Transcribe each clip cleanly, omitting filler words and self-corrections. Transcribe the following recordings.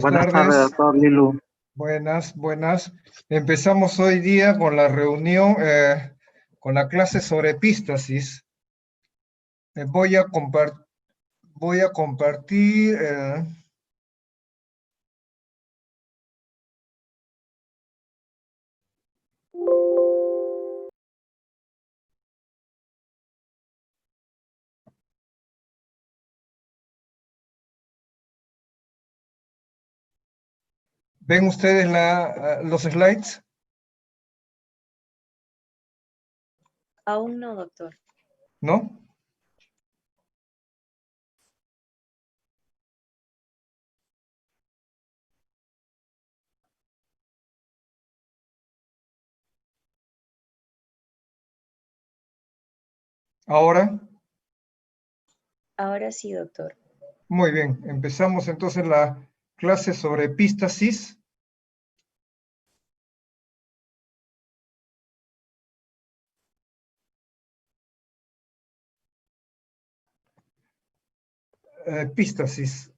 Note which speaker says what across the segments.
Speaker 1: Buenas
Speaker 2: Buenas
Speaker 1: tardes,
Speaker 2: tardes,
Speaker 1: doctor Lilu.
Speaker 2: buenas. Empezamos hoy día con la reunión, con la clase sobre epístasis. Voy a compartir, ¿ven ustedes los slides?
Speaker 3: Aún no, doctor.
Speaker 2: ¿No? ¿Ahora?
Speaker 3: Ahora sí, doctor.
Speaker 2: Muy bien, empezamos entonces la clase sobre epístasis. Epístasis.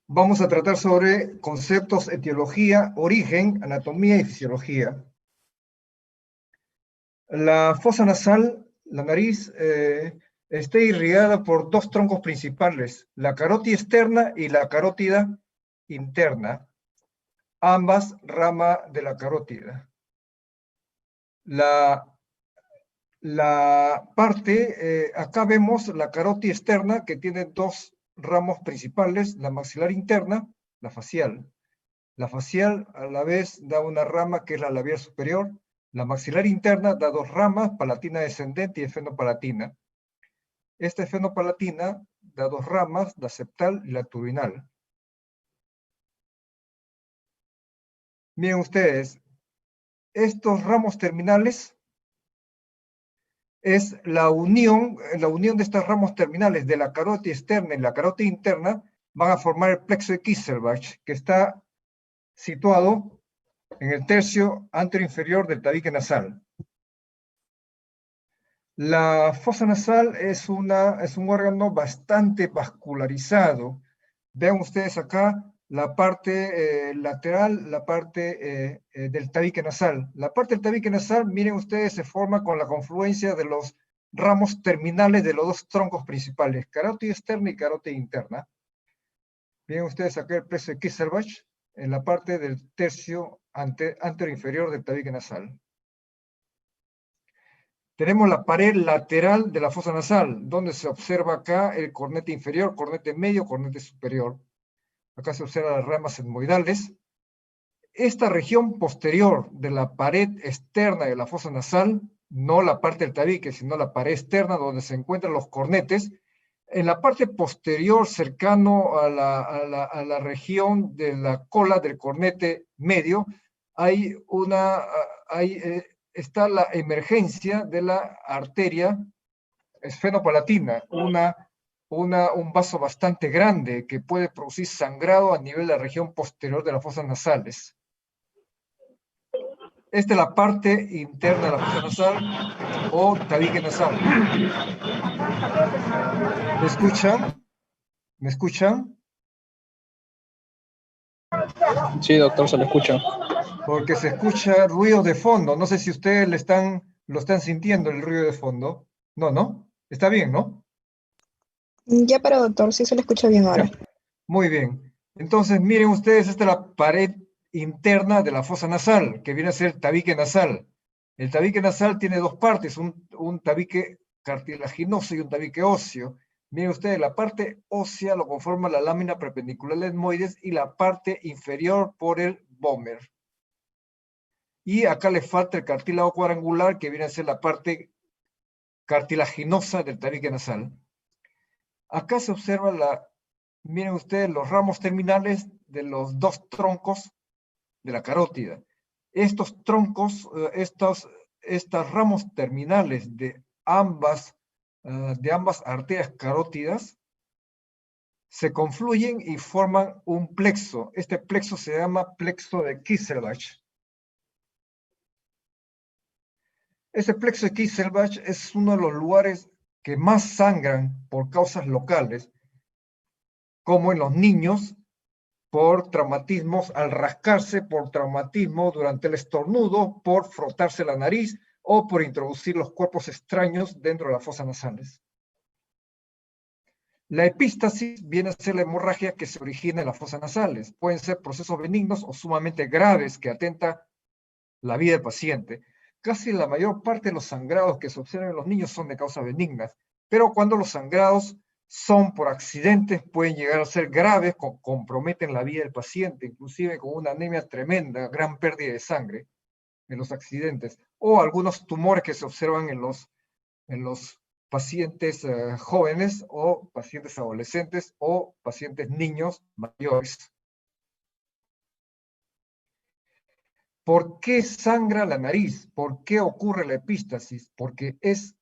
Speaker 2: Vamos a tratar sobre conceptos, etiología, origen, anatomía y fisiología. La fosa nasal, la nariz, está irrigada por dos troncos principales, la carótida externa y la carótida interna, ambas rama de la carótida. Acá vemos la carótida externa que tiene dos ramos principales, la maxilar interna, la facial. La facial a la vez da una rama que es la labial superior. La maxilar interna da dos ramas, palatina descendente y esfenopalatina. Esta esfenopalatina da dos ramas, la septal y la turinal. Miren ustedes, estos ramos terminales es la unión de estos ramos terminales de la carótida externa y la carótida interna van a formar el plexo de Kisselbach, que está situado en el tercio anteroinferior del tabique nasal. La fosa nasal es un órgano bastante vascularizado. Vean ustedes acá la parte lateral, la parte del tabique nasal. La parte del tabique nasal, miren ustedes, se forma con la confluencia de los ramos terminales de los dos troncos principales, carótida externa y carótida interna. Miren ustedes acá el plexo de Kisselbach en la parte del tercio anteroinferior del tabique nasal. Tenemos la pared lateral de la fosa nasal, donde se observa acá el cornete inferior, cornete medio, cornete superior. Acá se observan las ramas etmoidales. Esta región posterior de la pared externa de la fosa nasal, no la parte del tabique, sino la pared externa donde se encuentran los cornetes, en la parte posterior, cercano a la región de la cola del cornete medio, está la emergencia de la arteria esfenopalatina, un vaso bastante grande que puede producir sangrado a nivel de la región posterior de las fosas nasales. Esta es la parte interna de la fosa nasal o tabique nasal. ¿Me escuchan? ¿Me escuchan?
Speaker 4: Sí, doctor, se lo escucha.
Speaker 2: Porque se escucha ruido de fondo. No sé si ustedes lo están sintiendo el ruido de fondo. No, ¿no? Está bien, ¿no?
Speaker 5: Ya, pero doctor, sí se le escucha bien ahora.
Speaker 2: Ya. Muy bien. Entonces, miren ustedes, esta es la pared interna de la fosa nasal, que viene a ser el tabique nasal. El tabique nasal tiene dos partes, un tabique cartilaginoso y un tabique óseo. Miren ustedes, la parte ósea lo conforma la lámina perpendicular del etmoides y la parte inferior por el vómer. Y acá le falta el cartílago cuadrangular, que viene a ser la parte cartilaginosa del tabique nasal. Acá se observa miren ustedes los ramos terminales de los dos troncos de la carótida. Estos troncos, estos ramos terminales de ambas arterias carótidas se confluyen y forman un plexo. Este plexo se llama plexo de Kisselbach. Ese plexo de Kieselbach es uno de los lugares que más sangran por causas locales, como en los niños, por traumatismos al rascarse, por traumatismo durante el estornudo, por frotarse la nariz o por introducir los cuerpos extraños dentro de las fosas nasales. La epístasis viene a ser la hemorragia que se origina en las fosas nasales. Pueden ser procesos benignos o sumamente graves que atentan la vida del paciente. Casi la mayor parte de los sangrados que se observan en los niños son de causas benignas, pero cuando los sangrados son por accidentes, pueden llegar a ser graves, comprometen la vida del paciente, inclusive con una anemia tremenda, gran pérdida de sangre en los accidentes, o algunos tumores que se observan en los pacientes jóvenes o pacientes adolescentes o pacientes niños mayores. ¿Por qué sangra la nariz? ¿Por qué ocurre la epístasis? Porque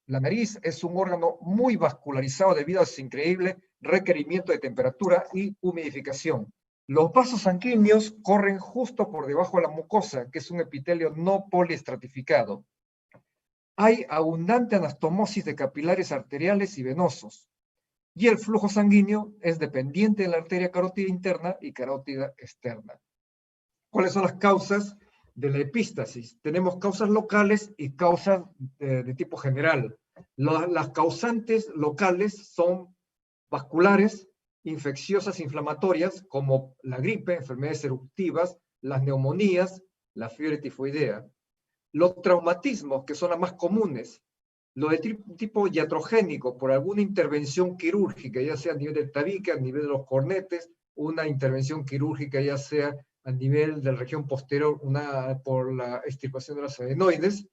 Speaker 2: la nariz es un órgano muy vascularizado debido a su increíble requerimiento de temperatura y humidificación. Los vasos sanguíneos corren justo por debajo de la mucosa, que es un epitelio no poliestratificado. Hay abundante anastomosis de capilares arteriales y venosos. Y el flujo sanguíneo es dependiente de la arteria carótida interna y carótida externa. ¿Cuáles son las causas de la epístasis? Tenemos causas locales y causas de tipo general. Las causantes locales son vasculares, infecciosas, inflamatorias, como la gripe, enfermedades eruptivas, las neumonías, la fiebre tifoidea. Los traumatismos, que son las más comunes, lo de tipo iatrogénico, por alguna intervención quirúrgica, ya sea a nivel del tabique, a nivel de los cornetes, una intervención quirúrgica, ya sea a nivel de la región posterior, por la extirpación de las adenoides,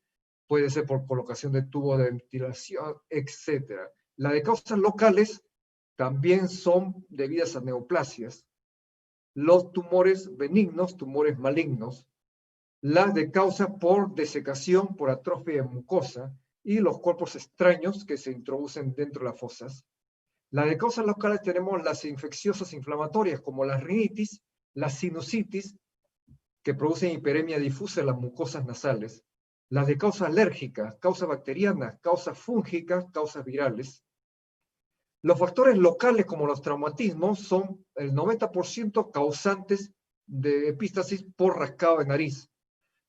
Speaker 2: puede ser por colocación de tubo de ventilación, etc. La de causas locales también son debidas a neoplasias. Los tumores benignos, tumores malignos, las de causa por desecación, por atrofia de mucosa, y los cuerpos extraños que se introducen dentro de las fosas. La de causas locales tenemos las infecciosas inflamatorias, como la rinitis, la sinusitis, que producen hiperemia difusa en las mucosas nasales. Las de causa alérgica, causa bacteriana, causas fúngicas, causas virales. Los factores locales, como los traumatismos, son el 90% causantes de epístasis por rascado de nariz.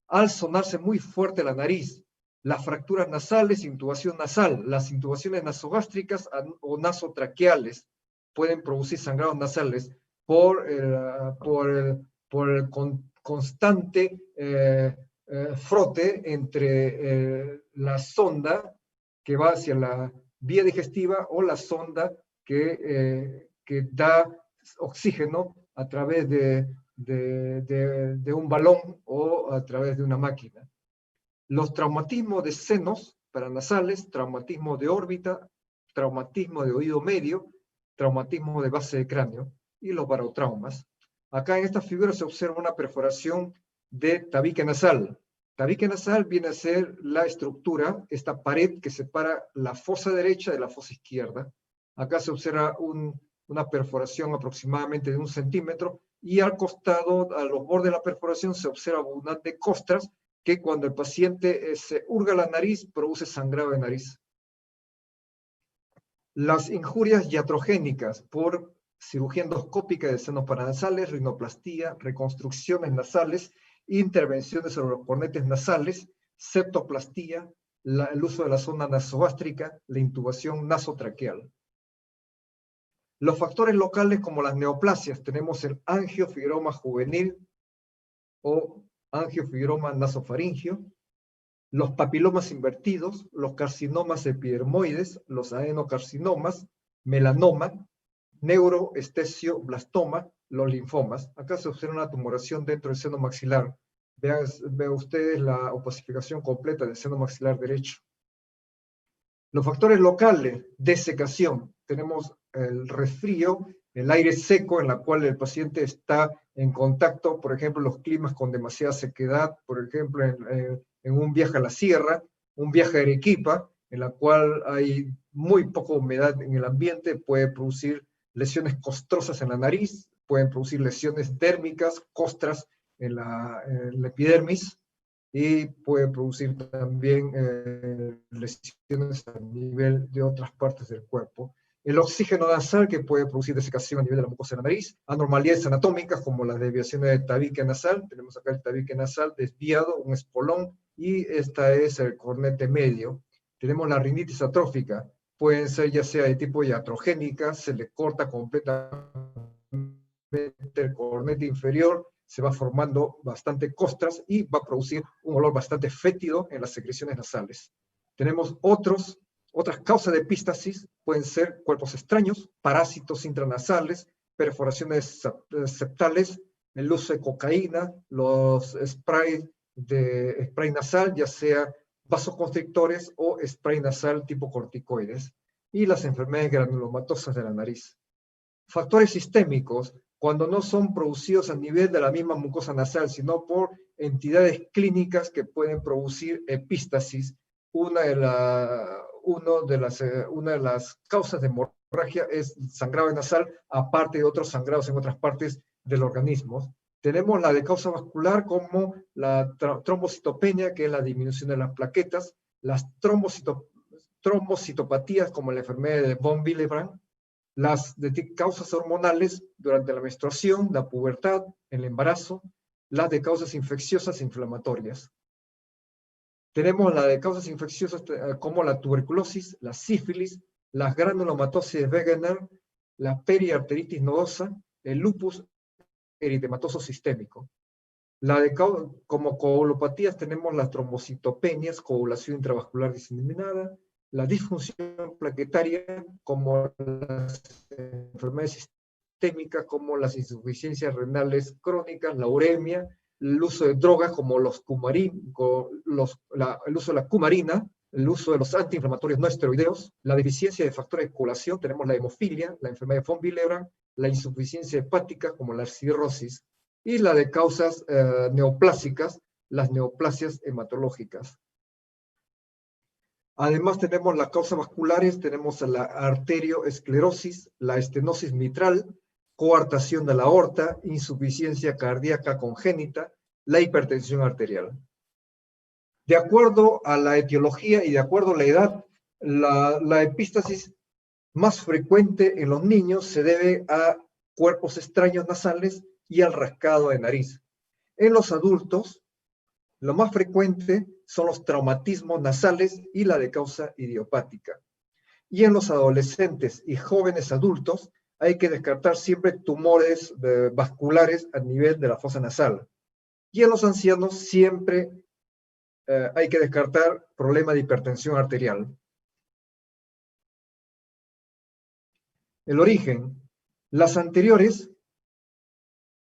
Speaker 2: Al sonarse muy fuerte la nariz, las fracturas nasales, intubación nasal, las intubaciones nasogástricas o nasotraqueales pueden producir sangrados nasales por el constante frote entre la sonda que va hacia la vía digestiva o la sonda que da oxígeno a través de un balón o a través de una máquina. Los traumatismos de senos paranasales, traumatismo de órbita, traumatismo de oído medio, traumatismo de base de cráneo y los barotraumas. Acá en esta figura se observa una perforación de tabique nasal. Tabique nasal viene a ser la estructura, esta pared que separa la fosa derecha de la fosa izquierda. Acá se observa una perforación aproximadamente de 1 centímetro, y al costado, a los bordes de la perforación, se observa abundante costras, que cuando el paciente se hurga la nariz, produce sangrado de nariz. Las injurias iatrogénicas por cirugía endoscópica de senos paranasales, rinoplastía, reconstrucciones nasales, intervenciones sobre los cornetes nasales, septoplastía, el uso de la sonda nasogástrica, la intubación nasotraqueal. Los factores locales, como las neoplasias, tenemos el angiofibroma juvenil o angiofibroma nasofaringio, los papilomas invertidos, los carcinomas epidermoides, los adenocarcinomas, melanoma, neuroestecioblastoma, los linfomas. Acá se observa una tumoración dentro del seno maxilar. Vean ustedes la opacificación completa del seno maxilar derecho. Los factores locales, desecación. Tenemos el resfrío, el aire seco en la cual el paciente está en contacto, por ejemplo, los climas con demasiada sequedad, por ejemplo, en un viaje a la sierra, un viaje a Arequipa, en la cual hay muy poca humedad en el ambiente, puede producir lesiones costrosas en la nariz, pueden producir lesiones dérmicas, costras en la epidermis, y puede producir también lesiones a nivel de otras partes del cuerpo. El oxígeno nasal, que puede producir desecación a nivel de la mucosa de la nariz, anormalidades anatómicas como las desviaciones del tabique nasal, tenemos acá el tabique nasal desviado, un espolón, y esta es el cornete medio. Tenemos la rinitis atrófica, pueden ser ya sea de tipo iatrogénica, se le corta completamente el cornete inferior, se va formando bastante costras y va a producir un olor bastante fétido en las secreciones nasales. Tenemos otras causas de epístasis, pueden ser cuerpos extraños, parásitos intranasales, perforaciones septales, el uso de cocaína, los spray nasal, ya sea vasoconstrictores o spray nasal tipo corticoides, y las enfermedades granulomatosas de la nariz. Factores sistémicos, cuando no son producidos a nivel de la misma mucosa nasal, sino por entidades clínicas que pueden producir epístasis. Una de las causas de hemorragia es sangrado nasal, aparte de otros sangrados en otras partes del organismo. Tenemos la de causa vascular como la trombocitopenia, que es la disminución de las plaquetas, las trombocitopatías como la enfermedad de von Willebrand, las de causas hormonales durante la menstruación, la pubertad, el embarazo, las de causas infecciosas e inflamatorias. Tenemos la de causas infecciosas como la tuberculosis, la sífilis, las granulomatosis de Wegener, la periarteritis nodosa, el lupus eritematoso sistémico. Como coagulopatías tenemos las trombocitopenias, coagulación intravascular diseminada, la disfunción plaquetaria, como las enfermedades sistémicas, como las insuficiencias renales crónicas, la uremia, el uso de drogas como el uso de la cumarina, el uso de los antiinflamatorios no esteroideos, la deficiencia de factores de coagulación, tenemos la hemofilia, la enfermedad de von Willebrand, la insuficiencia hepática como la cirrosis, y la de causas neoplásicas, las neoplasias hematológicas. Además tenemos las causas vasculares, tenemos la arterioesclerosis, la estenosis mitral, coartación de la aorta, insuficiencia cardíaca congénita, la hipertensión arterial. De acuerdo a la etiología y de acuerdo a la edad, la epístasis más frecuente en los niños se debe a cuerpos extraños nasales y al rascado de nariz. En los adultos, lo más frecuente son los traumatismos nasales y la de causa idiopática. Y en los adolescentes y jóvenes adultos hay que descartar siempre tumores vasculares a nivel de la fosa nasal. Y en los ancianos siempre hay que descartar problemas de hipertensión arterial. El origen. Las anteriores,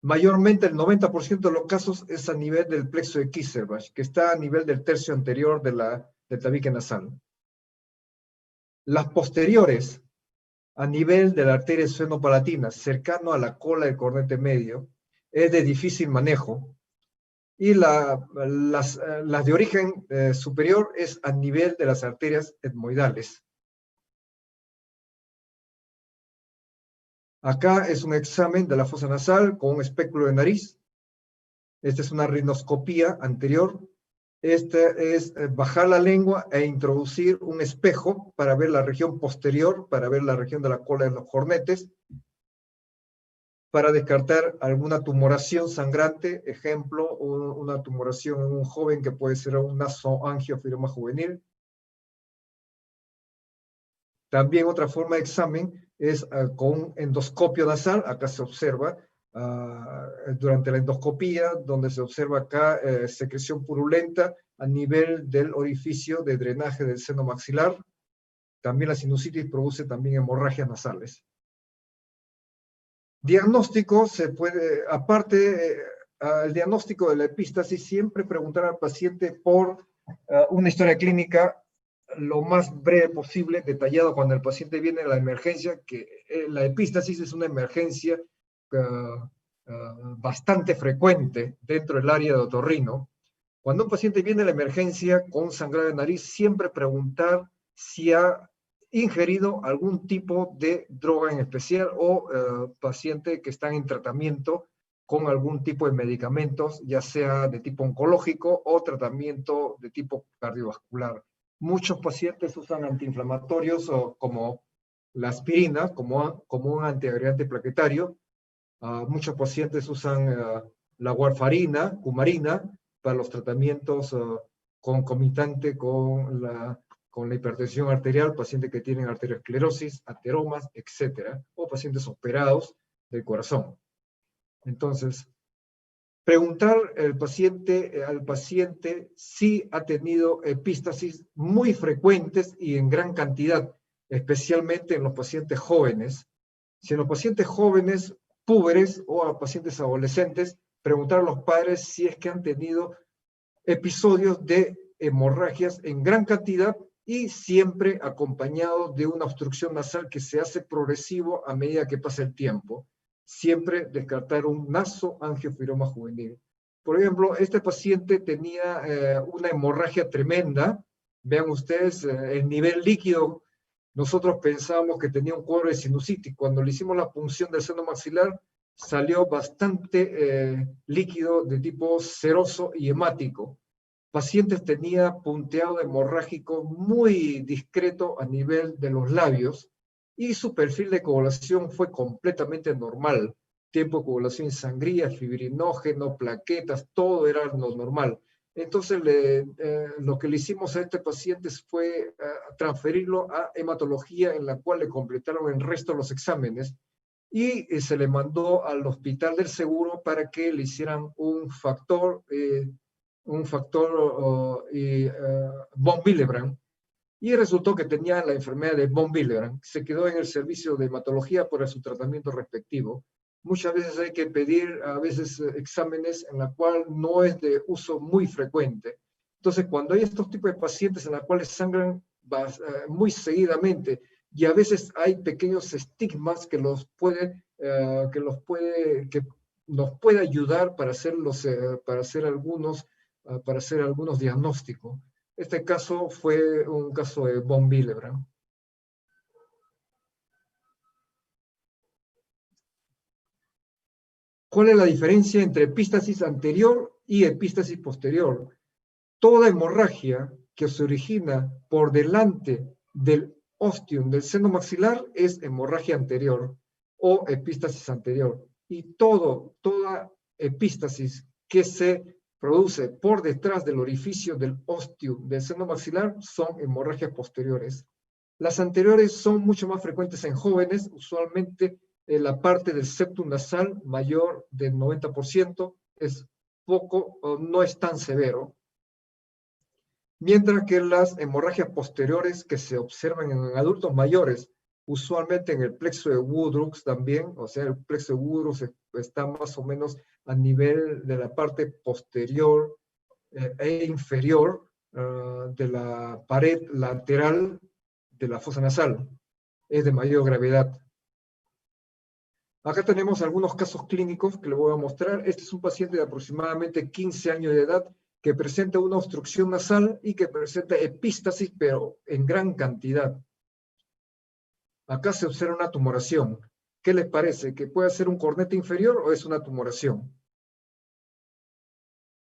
Speaker 2: mayormente el 90% de los casos es a nivel del plexo de Kisselbach, que está a nivel del tercio anterior del tabique nasal. Las posteriores, a nivel de la arteria esfenopalatina, cercano a la cola del cornete medio, es de difícil manejo. Y las de origen superior es a nivel de las arterias etmoidales. Acá es un examen de la fosa nasal con un espéculo de nariz. Esta es una rinoscopía anterior. Esta es bajar la lengua e introducir un espejo para ver la región posterior, para ver la región de la cola de los cornetes, para descartar alguna tumoración sangrante, ejemplo, una tumoración en un joven que puede ser un nasoangiofibroma juvenil. También otra forma de examen es con un endoscopio nasal. Acá se observa durante la endoscopía, donde se observa acá secreción purulenta a nivel del orificio de drenaje del seno maxilar. También la sinusitis produce también hemorragias nasales. Diagnóstico se puede, aparte, el diagnóstico de la epístasis, siempre preguntar al paciente por una historia clínica lo más breve posible, detallado cuando el paciente viene a la emergencia, que la epístasis es una emergencia bastante frecuente dentro del área de otorrino. Cuando un paciente viene a la emergencia con sangrado de nariz, siempre preguntar si ha ingerido algún tipo de droga en especial o paciente que está en tratamiento con algún tipo de medicamentos, ya sea de tipo oncológico o tratamiento de tipo cardiovascular. Muchos pacientes usan antiinflamatorios como la aspirina, como un antiagregante plaquetario. Muchos pacientes usan la warfarina, cumarina, para los tratamientos concomitante con la hipertensión arterial, pacientes que tienen arteriosclerosis, ateromas, etc. O pacientes operados del corazón. Entonces, preguntar al paciente si ha tenido epístasis muy frecuentes y en gran cantidad, especialmente en los pacientes jóvenes. Si en los pacientes jóvenes, púberes o a pacientes adolescentes, preguntar a los padres si es que han tenido episodios de hemorragias en gran cantidad y siempre acompañado de una obstrucción nasal que se hace progresivo a medida que pasa el tiempo. Siempre descartar un nasoangiofibroma juvenil. Por ejemplo, este paciente tenía una hemorragia tremenda. Vean ustedes el nivel líquido. Nosotros pensábamos que tenía un cuadro de sinusitis. Cuando le hicimos la punción del seno maxilar, salió bastante líquido de tipo seroso y hemático. Pacientes tenía punteado hemorrágico muy discreto a nivel de los labios y su perfil de coagulación fue completamente normal. Tiempo de coagulación en sangría, fibrinógeno, plaquetas, todo era lo normal. Entonces, lo que le hicimos a este paciente fue transferirlo a hematología, en la cual le completaron el resto de los exámenes y se le mandó al hospital del seguro para que le hicieran un factor von Willebrand, y resultó que tenía la enfermedad de von Willebrand. Se quedó en el servicio de hematología por su tratamiento respectivo. Muchas veces hay que pedir exámenes en la cual no es de uso muy frecuente. Entonces, cuando hay estos tipos de pacientes en los cuales sangran muy seguidamente y a veces hay pequeños estigmas que nos puede ayudar para hacer algunos diagnósticos. Este caso fue un caso de von Willebrand. ¿Cuál es la diferencia entre epístasis anterior y epístasis posterior? Toda hemorragia que se origina por delante del ostium del seno maxilar es hemorragia anterior o epístasis anterior. Y toda epístasis que se produce por detrás del orificio del ostium del seno maxilar son hemorragias posteriores. Las anteriores son mucho más frecuentes en jóvenes, usualmente en la parte del septum nasal mayor del 90%, es poco o no es tan severo. Mientras que las hemorragias posteriores que se observan en adultos mayores, usualmente en el plexo de Woodruff también, o sea, el plexo de Woodruff está más o menos a nivel de la parte posterior e inferior de la pared lateral de la fosa nasal. Es de mayor gravedad. Acá tenemos algunos casos clínicos que les voy a mostrar. Este es un paciente de aproximadamente 15 años de edad que presenta una obstrucción nasal y que presenta epístasis, pero en gran cantidad. Acá se observa una tumoración. ¿Qué les parece? ¿Que puede ser un cornete inferior o es una tumoración?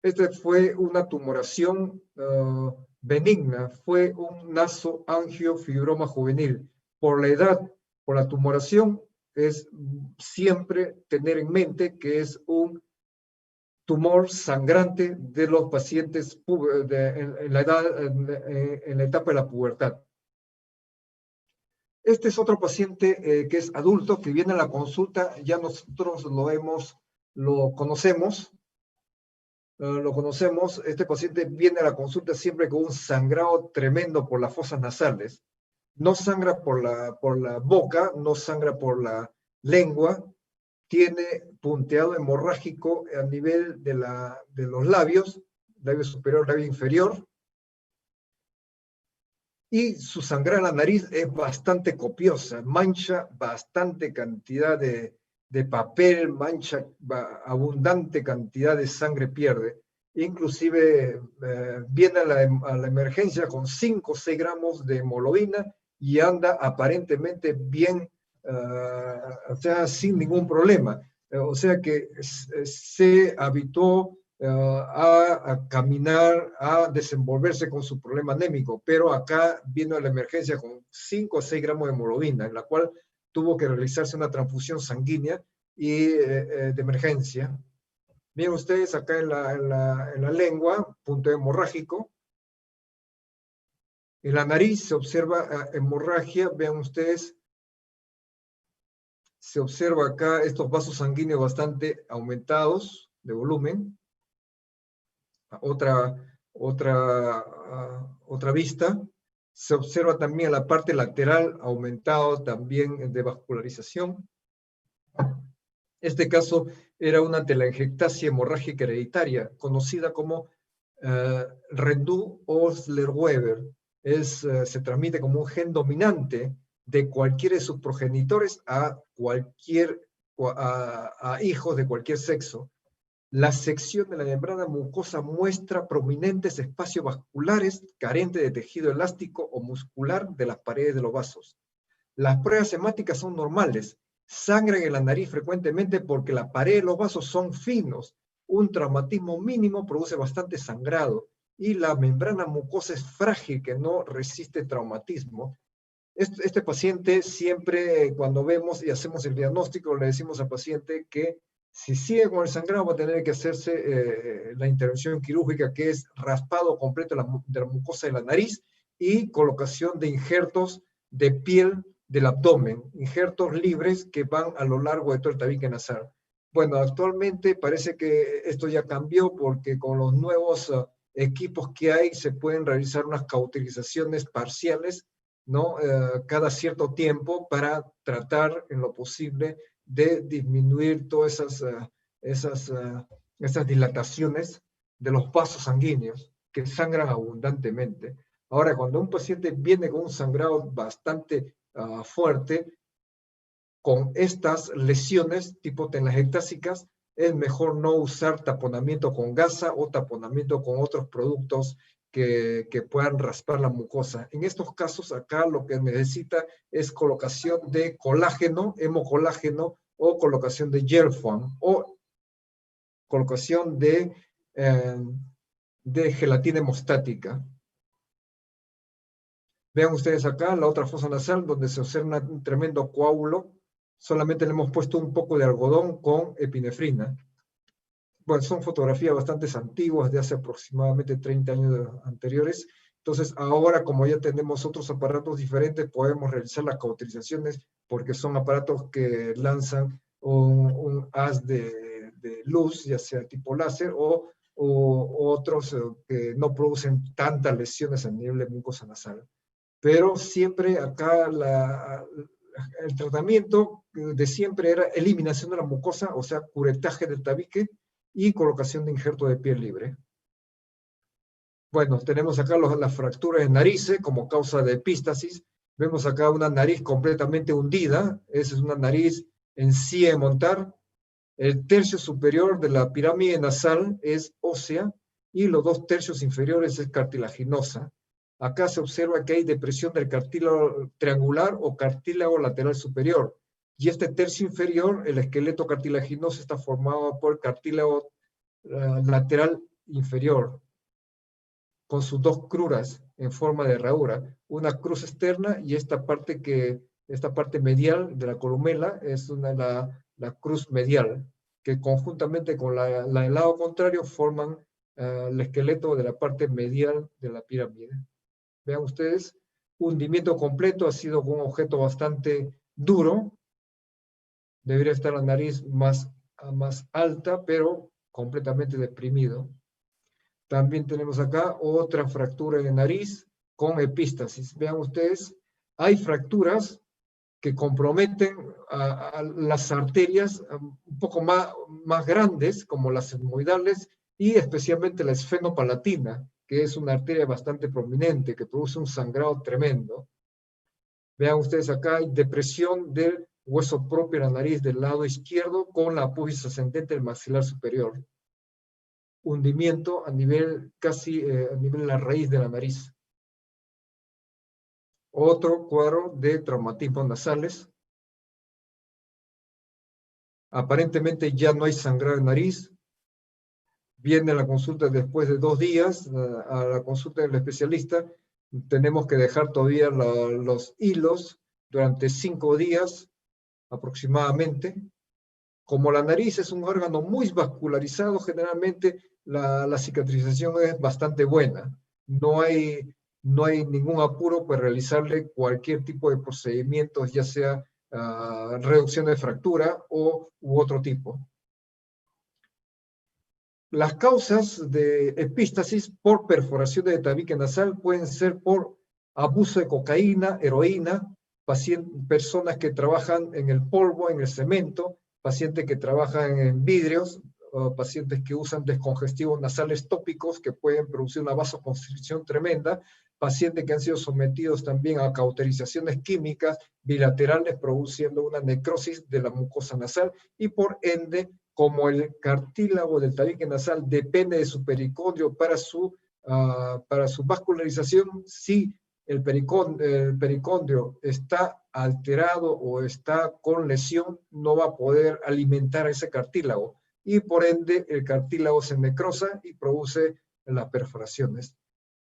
Speaker 2: Esta fue una tumoración benigna, fue un nasoangiofibroma juvenil. Por la edad, por la tumoración, es siempre tener en mente que es un tumor sangrante de los pacientes en la etapa de la pubertad. Este es otro paciente que es adulto, que viene a la consulta, ya nosotros lo conocemos. Este paciente viene a la consulta siempre con un sangrado tremendo por las fosas nasales. No sangra por la boca, no sangra por la lengua, tiene punteado hemorrágico a nivel de los labios, labio superior, labio inferior, y su sangrado en la nariz es bastante copiosa, mancha bastante cantidad de papel, mancha abundante cantidad de sangre pierde. Inclusive viene a la emergencia con 5 o 6 gramos de hemoglobina y anda aparentemente bien, o sea, sin ningún problema. O sea que se habituó a caminar, a desenvolverse con su problema anémico, pero acá vino la emergencia con 5 o 6 gramos de hemoglobina, en la cual tuvo que realizarse una transfusión sanguínea y, de emergencia. Ven ustedes acá en la lengua, punto hemorrágico. En la nariz se observa hemorragia, vean ustedes, se observa acá estos vasos sanguíneos bastante aumentados de volumen. Otra vista. Se observa también la parte lateral aumentado también de vascularización. Este caso era una telangiectasia hemorrágica hereditaria, conocida como Rendu-Osler-Weber. Se transmite como un gen dominante de cualquiera de sus progenitores a hijos de cualquier sexo. La sección de la membrana mucosa muestra prominentes espacios vasculares carentes de tejido elástico o muscular de las paredes de los vasos. Las pruebas hemáticas son normales. Sangran en la nariz frecuentemente porque la pared de los vasos son finos. Un traumatismo mínimo produce bastante sangrado y la membrana mucosa es frágil que no resiste traumatismo. Este paciente siempre, cuando vemos y hacemos el diagnóstico, le decimos al paciente que si sigue con el sangrado va a tener que hacerse la intervención quirúrgica, que es raspado completo de la mucosa de la nariz y colocación de injertos de piel del abdomen, injertos libres que van a lo largo de todo el tabique nasal. Bueno, actualmente parece que esto ya cambió porque con los nuevos equipos que hay se pueden realizar unas cauterizaciones parciales, ¿no? Cada cierto tiempo para tratar en lo posible de disminuir todas esas dilataciones de los vasos sanguíneos que sangran abundantemente. Ahora, cuando un paciente viene con un sangrado bastante fuerte, con estas lesiones tipo telangiectásicas, es mejor no usar taponamiento con gasa o taponamiento con otros productos que puedan raspar la mucosa. En estos casos, acá lo que necesita es colocación de colágeno, hemocolágeno, o colocación de gel foam, o colocación de gelatina hemostática. Vean ustedes acá la otra fosa nasal donde se observa un tremendo coágulo. Solamente le hemos puesto un poco de algodón con epinefrina. Bueno, son fotografías bastante antiguas, de hace aproximadamente 30 años anteriores. Entonces, ahora, como ya tenemos otros aparatos diferentes, podemos realizar las cauterizaciones porque son aparatos que lanzan un haz de luz, ya sea tipo láser, o otros que no producen tantas lesiones a nivel de mucosa nasal. Pero siempre acá el tratamiento de siempre era eliminación de la mucosa, o sea, curetaje del tabique y colocación de injerto de piel libre. Bueno, tenemos acá las fracturas de narices como causa de epístasis. Vemos acá una nariz completamente hundida. Esa es una nariz en silla de montar. El tercio superior de la pirámide nasal es ósea y los 2 tercios inferiores es cartilaginosa. Acá se observa que hay depresión del cartílago triangular o cartílago lateral superior. Y este tercio inferior, el esqueleto cartilaginoso, está formado por el cartílago lateral inferior, con sus 2 cruras en forma de herradura. Una cruz externa y esta parte medial de la columela es la cruz medial, que conjuntamente con la del lado contrario forman el esqueleto de la parte medial de la pirámide. Vean ustedes, hundimiento completo, ha sido con un objeto bastante duro. Debería estar la nariz más alta, pero completamente deprimido. También tenemos acá otra fractura de nariz con epístasis. Vean ustedes, hay fracturas que comprometen a las arterias un poco más grandes, como las etmoidales, y especialmente la esfenopalatina, que es una arteria bastante prominente, que produce un sangrado tremendo. Vean ustedes acá, hay depresión del hueso propio de la nariz del lado izquierdo con la apófisis ascendente del maxilar superior. Hundimiento a nivel a nivel de la raíz de la nariz. Otro cuadro de traumatismos nasales. Aparentemente ya no hay sangrado en nariz. Viene la consulta después de 2 días, a la consulta del especialista. Tenemos que dejar todavía los hilos durante 5 días aproximadamente. Como la nariz es un órgano muy vascularizado, generalmente la cicatrización es bastante buena. No hay ningún apuro para realizarle cualquier tipo de procedimientos, ya sea reducción de fractura u otro tipo. Las causas de epístasis por perforación de tabique nasal pueden ser por abuso de cocaína, heroína, personas que trabajan en el polvo, en el cemento, pacientes que trabajan en vidrios, pacientes que usan descongestivos nasales tópicos que pueden producir una vasoconstricción tremenda, pacientes que han sido sometidos también a cauterizaciones químicas bilaterales produciendo una necrosis de la mucosa nasal y por ende, como el cartílago del tabique nasal depende de su pericondrio para su vascularización, si el pericondrio está alterado o está con lesión, no va a poder alimentar a ese cartílago y por ende el cartílago se necrosa y produce las perforaciones.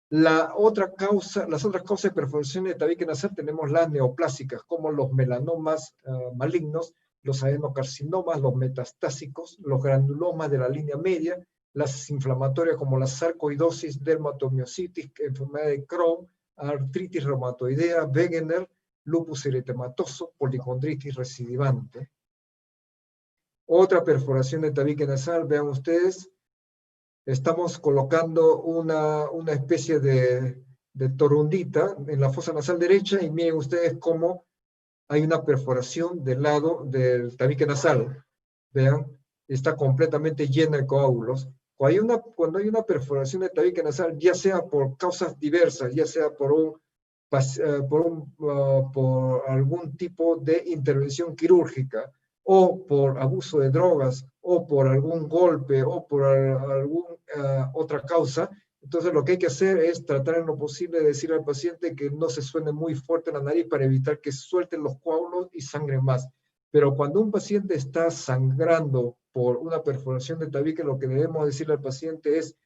Speaker 2: Las otras causas de perforación de tabique nasal tenemos las neoplásicas, como los melanomas malignos, los adenocarcinomas, los metastásicos, los granulomas de la línea media, las inflamatorias como la sarcoidosis, dermatomiositis, enfermedad de Crohn, artritis reumatoidea, Wegener, lupus eritematoso, policondritis recidivante. Otra perforación de tabique nasal, vean ustedes, estamos colocando una especie de torundita en la fosa nasal derecha y miren ustedes cómo hay una perforación del lado del tabique nasal. Vean, está completamente llena de coágulos. Cuando hay una perforación del tabique nasal, ya sea por causas diversas, ya sea por algún tipo de intervención quirúrgica, o por abuso de drogas, o por algún golpe, o por alguna otra causa, entonces lo que hay que hacer es tratar en lo posible de decir al paciente que no se suene muy fuerte la nariz para evitar que suelten los coágulos y sangre más. Pero cuando un paciente está sangrando por una perforación de tabique, lo que debemos decirle al paciente es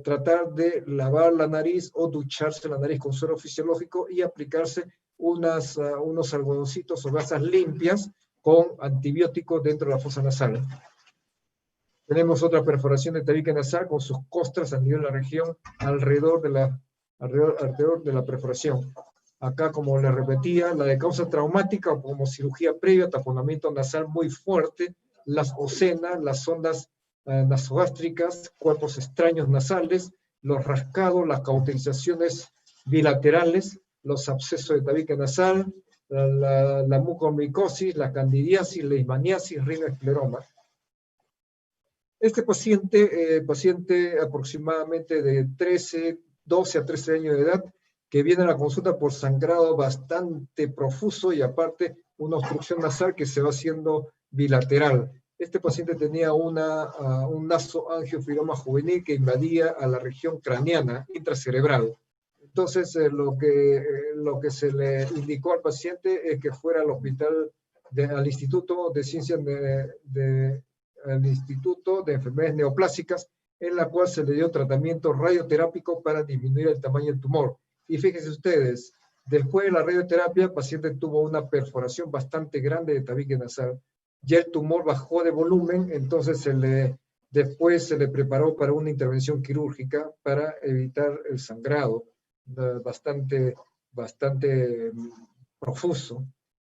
Speaker 2: tratar de lavar la nariz o ducharse la nariz con suero fisiológico y aplicarse unos algodoncitos o gasas limpias con antibióticos dentro de la fosa nasal. Tenemos otra perforación de tabique nasal con sus costras a nivel de la región alrededor de la perforación. Acá, como les repetía, la de causa traumática o como cirugía previa, taponamiento nasal muy fuerte, las ocenas, las sondas nasogástricas, cuerpos extraños nasales, los rascados, las cauterizaciones bilaterales, los abscesos de tabique nasal, la mucomicosis, la candidiasis, leishmaniasis, rinoescleroma. Este paciente aproximadamente de 12 a 13 años de edad, que viene a la consulta por sangrado bastante profuso y aparte una obstrucción nasal que se va haciendo bilateral. Este paciente tenía un nasoangiofiloma juvenil que invadía a la región craneana, intracerebral. Entonces, lo que se le indicó al paciente es que fuera al hospital, al Instituto de Ciencias al Instituto de Enfermedades Neoplásicas, en la cual se le dio tratamiento radioterápico para disminuir el tamaño del tumor. Y fíjense ustedes, después de la radioterapia, el paciente tuvo una perforación bastante grande de tabique nasal. Ya el tumor bajó de volumen, entonces después se le preparó para una intervención quirúrgica para evitar el sangrado, bastante profuso.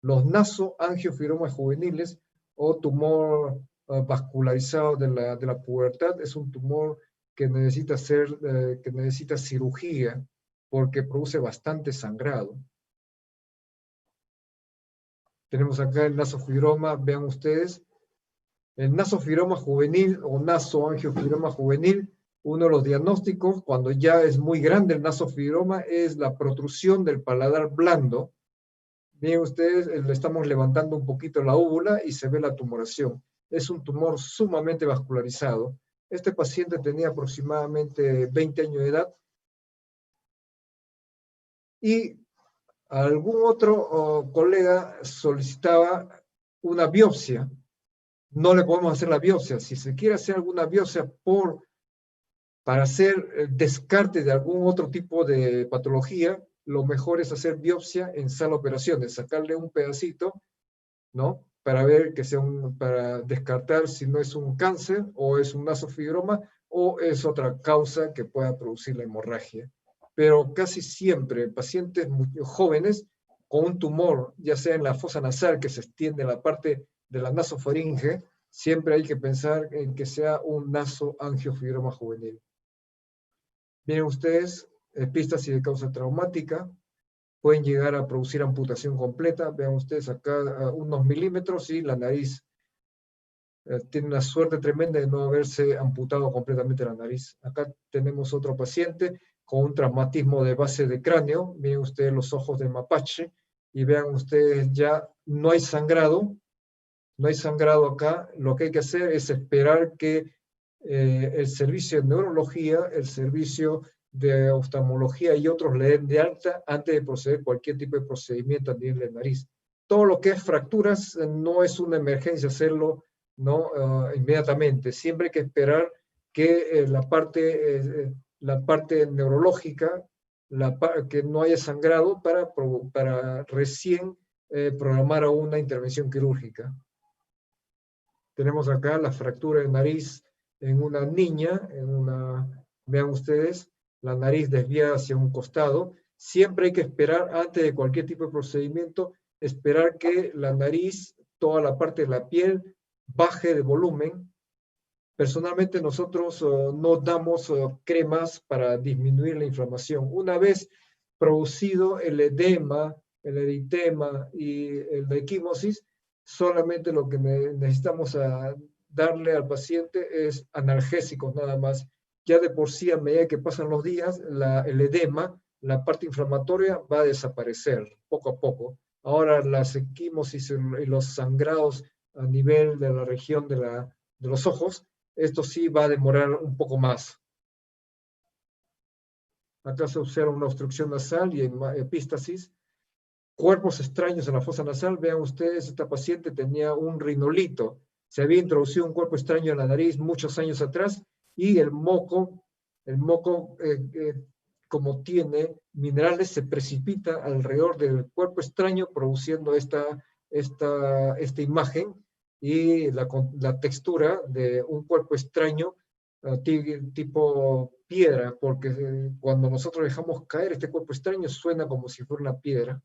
Speaker 2: Los nasoangiofiromas juveniles o tumor vascularizado de la pubertad es un tumor que necesita cirugía porque produce bastante sangrado. Tenemos acá el nasofibroma, vean ustedes, el nasofibroma juvenil o nasoangiofiloma juvenil. Uno de los diagnósticos, cuando ya es muy grande el nasofibroma, es la protrusión del paladar blando. Miren ustedes, le estamos levantando un poquito la úvula y se ve la tumoración. Es un tumor sumamente vascularizado. Este paciente tenía aproximadamente 20 años de edad y algún otro colega solicitaba una biopsia. no le podemos hacer la biopsia. Si se quiere hacer alguna biopsia para hacer descarte de algún otro tipo de patología, lo mejor es hacer biopsia en sala de operaciones, sacarle un pedacito, ¿no? Para ver que sea para descartar si no es un cáncer o es un nasofibroma o es otra causa que pueda producir la hemorragia. Pero casi siempre pacientes muy jóvenes con un tumor, ya sea en la fosa nasal que se extiende en la parte de la nasofaringe, siempre hay que pensar en que sea un nasoangiofibroma juvenil. Miren ustedes, epístasis de causa traumática, pueden llegar a producir amputación completa. Vean ustedes acá unos milímetros y la nariz tiene una suerte tremenda de no haberse amputado completamente la nariz. Acá tenemos otro paciente con un traumatismo de base de cráneo. Miren ustedes los ojos de mapache y vean ustedes ya no hay sangrado. No hay sangrado acá. Lo que hay que hacer es esperar que el servicio de neurología, el servicio de oftalmología y otros le den de alta antes de proceder cualquier tipo de procedimiento a nivel de nariz. Todo lo que es fracturas no es una emergencia hacerlo, ¿no? Inmediatamente. Siempre hay que esperar que la parte neurológica, que no haya sangrado para recién programar una intervención quirúrgica. Tenemos acá la fractura de nariz en una niña, vean ustedes, la nariz desviada hacia un costado. Siempre hay que esperar, antes de cualquier tipo de procedimiento, esperar que la nariz, toda la parte de la piel, baje de volumen. Personalmente nosotros no damos cremas para disminuir la inflamación. Una vez producido el edema, el eritema y la equimosis, solamente lo que necesitamos darle al paciente es analgésicos nada más. Ya de por sí, a medida que pasan los días, el edema, la parte inflamatoria va a desaparecer poco a poco. Ahora las equimosis y los sangrados a nivel de la región de los ojos, esto sí va a demorar un poco más. Acá se observa una obstrucción nasal y epístasis. Cuerpos extraños en la fosa nasal. Vean ustedes, esta paciente tenía un rinolito. Se había introducido un cuerpo extraño en la nariz muchos años atrás y el moco como tiene minerales, se precipita alrededor del cuerpo extraño produciendo esta imagen y la textura de un cuerpo extraño tipo piedra, porque cuando nosotros dejamos caer este cuerpo extraño suena como si fuera una piedra.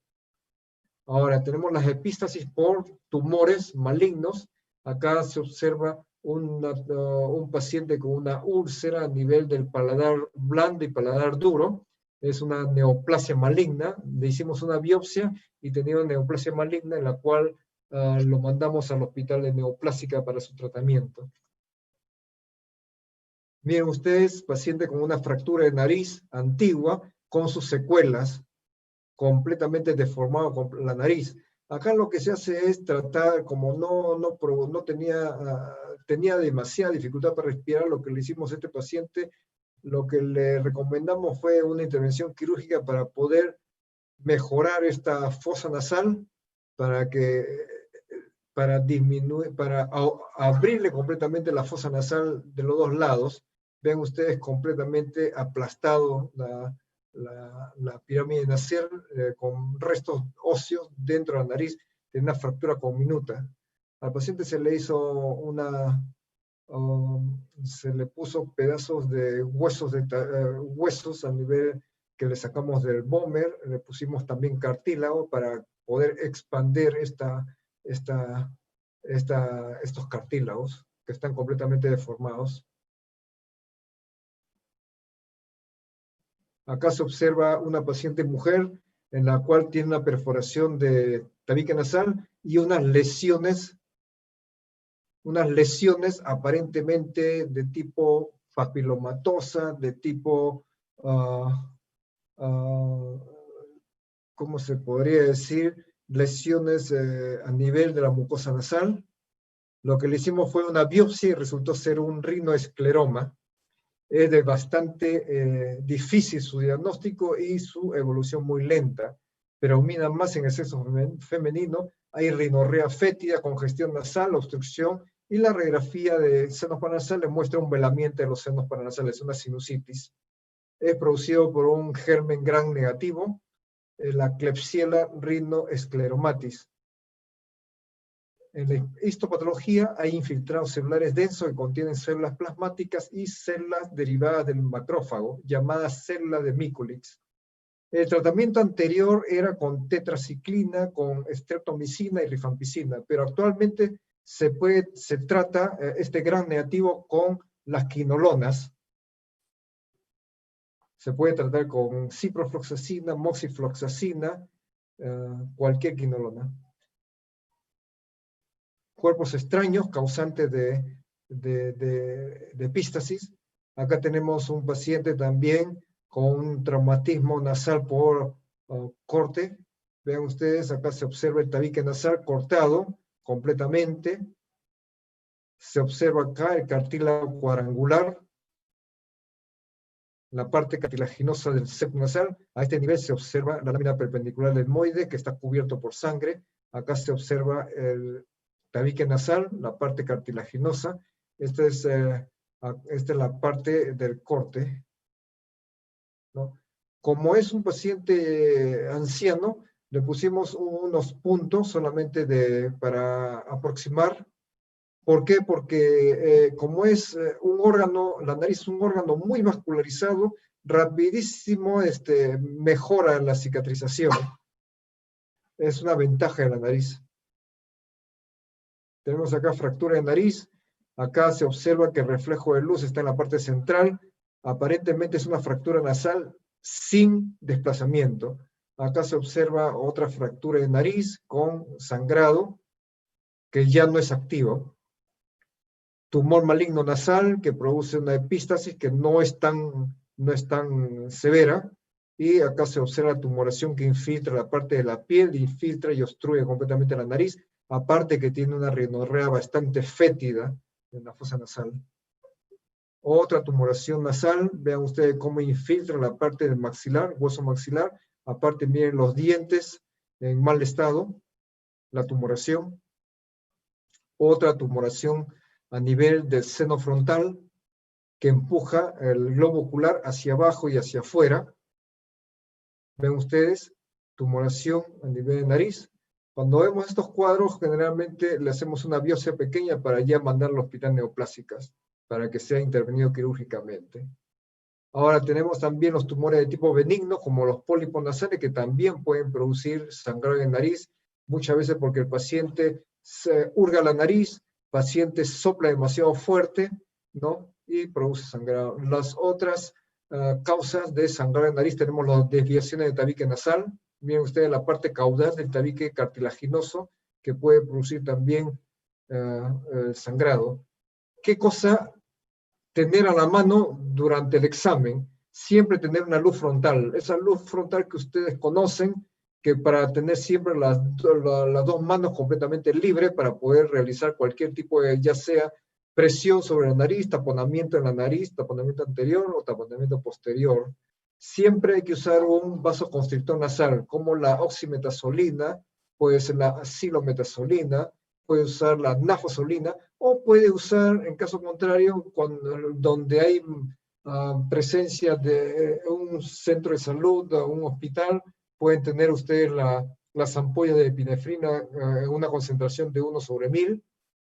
Speaker 2: Ahora tenemos las epístasis por tumores malignos. Acá se observa un paciente con una úlcera a nivel del paladar blando y paladar duro. Es una neoplasia maligna. Le hicimos una biopsia y tenía una neoplasia maligna en la cual lo mandamos al hospital de neoplásica para su tratamiento. Miren ustedes, paciente con una fractura de nariz antigua con sus secuelas, completamente deformado con la nariz. Acá lo que se hace es tratar, como no tenía demasiada dificultad para respirar, lo que le hicimos a este paciente, lo que le recomendamos fue una intervención quirúrgica para poder mejorar esta fosa nasal, para abrirle completamente la fosa nasal de los dos lados. Ven ustedes completamente aplastado la pirámide de Nasser con restos óseos dentro de la nariz de una fractura conminuta. Al paciente se le hizo se le puso pedazos de huesos a nivel que le sacamos del Bomer, le pusimos también cartílago para poder expandir estos cartílagos que están completamente deformados. Acá se observa una paciente mujer en la cual tiene una perforación de tabique nasal y unas lesiones aparentemente de tipo papilomatosa, de tipo, ¿cómo se podría decir? Lesiones a nivel de la mucosa nasal. Lo que le hicimos fue una biopsia y resultó ser un rinoescleroma. Es de bastante difícil su diagnóstico y su evolución muy lenta. Predomina más en el sexo femenino. Hay rinorrea fétida, congestión nasal, obstrucción Y la radiografía de senos paranasales muestra un velamiento de los senos paranasales, una sinusitis. Es producido por un germen gram negativo, la Klebsiella rhinoescleromatis. En la histopatología hay infiltrados celulares densos que contienen células plasmáticas y células derivadas del macrófago, llamadas células de Mikulicz. El tratamiento anterior era con tetraciclina, con streptomicina y rifampicina, pero actualmente se trata este gram negativo con las quinolonas. Se puede tratar con ciprofloxacina, moxifloxacina, cualquier quinolona. Cuerpos extraños causantes de epístasis. Acá tenemos un paciente también con un traumatismo nasal por corte. Vean ustedes, acá se observa el tabique nasal cortado completamente. Se observa acá el cartílago cuadrangular, la parte cartilaginosa del septo nasal. A este nivel se observa la lámina perpendicular del etmoide, que está cubierto por sangre. Acá se observa el tabique nasal, la parte cartilaginosa. Esta es la parte del corte, ¿no? Como es un paciente anciano, le pusimos unos puntos solamente para aproximar. ¿Por qué? Porque como es un órgano, la nariz es un órgano muy vascularizado, rapidísimo mejora la cicatrización. Es una ventaja de la nariz. Tenemos acá fractura de nariz. Acá se observa que el reflejo de luz está en la parte central. Aparentemente es una fractura nasal sin desplazamiento. Acá se observa otra fractura de nariz con sangrado, que ya no es activo. Tumor maligno nasal que produce una epístasis que no es tan severa. Y acá se observa tumoración que infiltra la parte de la piel, infiltra y obstruye completamente la nariz. Aparte que tiene una rinorrea bastante fétida en la fosa nasal. Otra tumoración nasal, vean ustedes cómo infiltra la parte del maxilar, hueso maxilar. Aparte miren los dientes en mal estado, la tumoración. Otra tumoración a nivel del seno frontal que empuja el globo ocular hacia abajo y hacia afuera. Ven ustedes, tumoración a nivel de nariz. Cuando vemos estos cuadros, generalmente le hacemos una biopsia pequeña para ya mandar al hospital neoplásicas, para que sea intervenido quirúrgicamente. Ahora tenemos también los tumores de tipo benigno, como los pólipos nasales, que también pueden producir sangrado en nariz, muchas veces porque el paciente se hurga la nariz, el paciente sopla demasiado fuerte, ¿no? Y produce sangrado. Las otras causas de sangrado en nariz tenemos las desviaciones de tabique nasal. Miren ustedes la parte caudal del tabique cartilaginoso, que puede producir también sangrado. ¿Qué cosa tener a la mano durante el examen? Siempre tener una luz frontal. Esa luz frontal que ustedes conocen, que para tener siempre las dos manos completamente libres para poder realizar cualquier tipo de, ya sea presión sobre la nariz, taponamiento en la nariz, taponamiento anterior o taponamiento posterior. Siempre hay que usar un vasoconstrictor nasal, como la oximetazolina, puede ser la acilometasolina, puede usar la nafosolina, o puede usar, en caso contrario, donde hay presencia de un centro de salud, un hospital, pueden tener ustedes las ampollas de epinefrina en una concentración de 1/1000.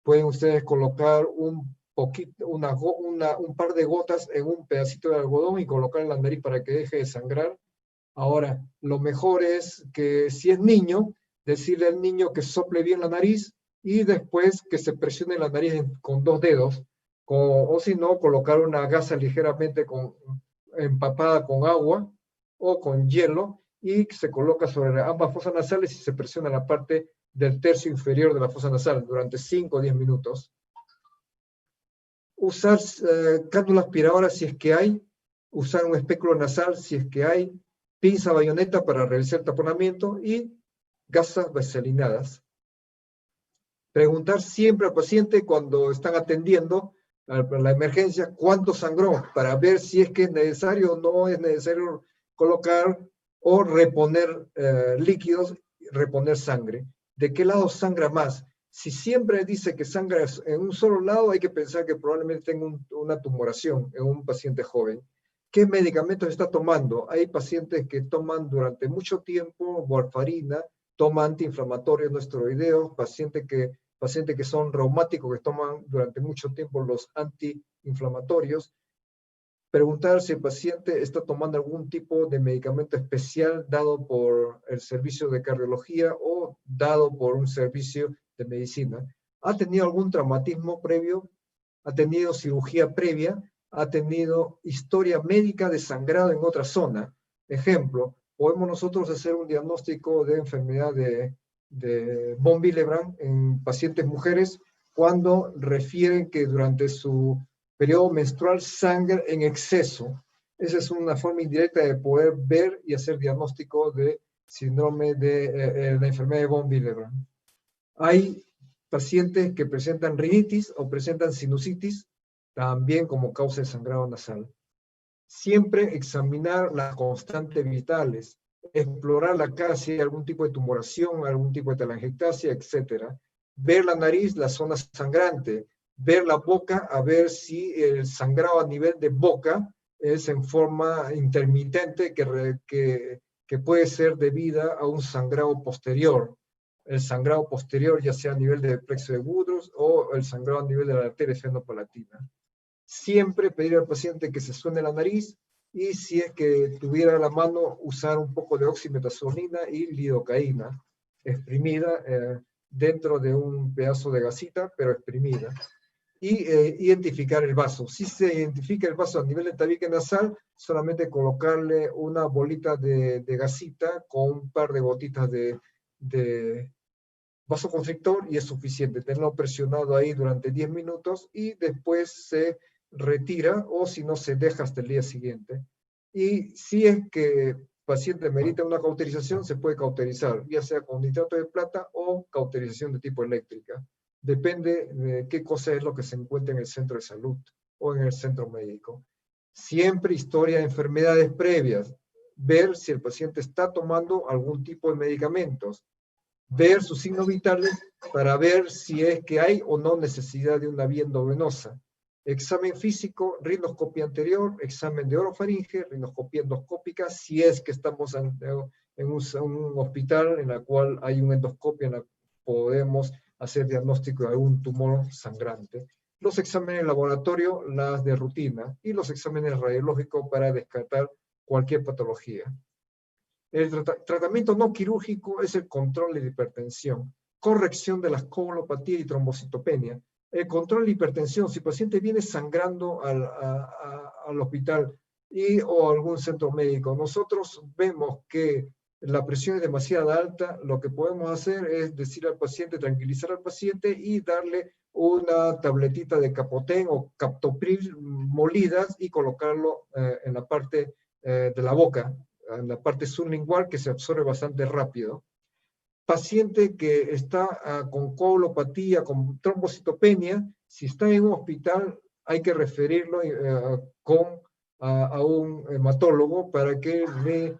Speaker 2: Pueden ustedes colocar un par de gotas en un pedacito de algodón y colocar en la nariz para que deje de sangrar. Ahora, lo mejor es que si es niño, decirle al niño que sople bien la nariz y después que se presione la nariz con 2 dedos, o si no, colocar una gasa ligeramente empapada con agua o con hielo y se coloca sobre ambas fosas nasales y se presiona la parte del tercio inferior de la fosa nasal durante 5 o 10 minutos. Usar cánula aspiradora si es que hay, usar un espéculo nasal si es que hay, pinza bayoneta para realizar taponamiento y gasas vaselinadas. Preguntar siempre al paciente cuando están atendiendo la emergencia cuánto sangró para ver si es que es necesario o no es necesario colocar o reponer líquidos, reponer sangre. ¿De qué lado sangra más? Si siempre dice que sangra en un solo lado, hay que pensar que probablemente tenga una tumoración en un paciente joven. ¿Qué medicamentos está tomando? Hay pacientes que toman durante mucho tiempo warfarina, toman antiinflamatorios no esteroideos, pacientes que son reumáticos que toman durante mucho tiempo los antiinflamatorios. Preguntar si el paciente está tomando algún tipo de medicamento especial dado por el servicio de cardiología o dado por un servicio de medicina. ¿Ha tenido algún traumatismo previo? ¿Ha tenido cirugía previa? ¿Ha tenido historia médica de sangrado en otra zona? Ejemplo, podemos nosotros hacer un diagnóstico de enfermedad de von Willebrand en pacientes mujeres cuando refieren que durante su periodo menstrual sangra en exceso. Esa es una forma indirecta de poder ver y hacer diagnóstico de síndrome de la enfermedad de von Willebrand. Hay pacientes que presentan rinitis o presentan sinusitis también como causa de sangrado nasal. Siempre examinar las constantes vitales, explorar la cara si hay algún tipo de tumoración, algún tipo de telangiectasia, etc. Ver la nariz, la zona sangrante, ver la boca, a ver si el sangrado a nivel de boca es en forma intermitente que puede ser debida a un sangrado posterior. El sangrado posterior ya sea a nivel del plexo de Woodruff o el sangrado a nivel de la arteria esfenopalatina. Siempre pedir al paciente que se suene la nariz y si es que tuviera a la mano usar un poco de oximetazolina y lidocaína exprimida dentro de un pedazo de gasita, pero exprimida. Y identificar el vaso. Si se identifica el vaso a nivel de tabique nasal, solamente colocarle una bolita de gasita con un par de gotitas de vasoconstrictor y es suficiente. Tenerlo presionado ahí durante 10 minutos y después se retira o si no se deja hasta el día siguiente. Y si es que el paciente merita una cauterización, se puede cauterizar, ya sea con nitrato de plata o cauterización de tipo eléctrica. Depende de qué cosa es lo que se encuentra en el centro de salud o en el centro médico. Siempre historia de enfermedades previas. Ver si el paciente está tomando algún tipo de medicamentos. Ver sus signos vitales para ver si es que hay o no necesidad de una vía endovenosa. Examen físico, rinoscopia anterior, examen de orofaringe, rinoscopia endoscópica, si es que estamos en un hospital en el cual hay una endoscopia en la que podemos hacer diagnóstico de algún tumor sangrante. Los exámenes de laboratorio, las de rutina, y los exámenes radiológicos para descartar cualquier patología. El tratamiento no quirúrgico es el control de la hipertensión, corrección de las coagulopatía y trombocitopenia. El control de hipertensión, si el paciente viene sangrando al hospital o a algún centro médico, nosotros vemos que la presión es demasiado alta, lo que podemos hacer es decir al paciente, tranquilizar al paciente y darle una tabletita de Capotén o Captopril molidas y colocarlo en la parte de la boca, en la parte sublingual, que se absorbe bastante rápido. Paciente que está con coagulopatía, con trombocitopenia, si está en un hospital, hay que referirlo a un hematólogo para que le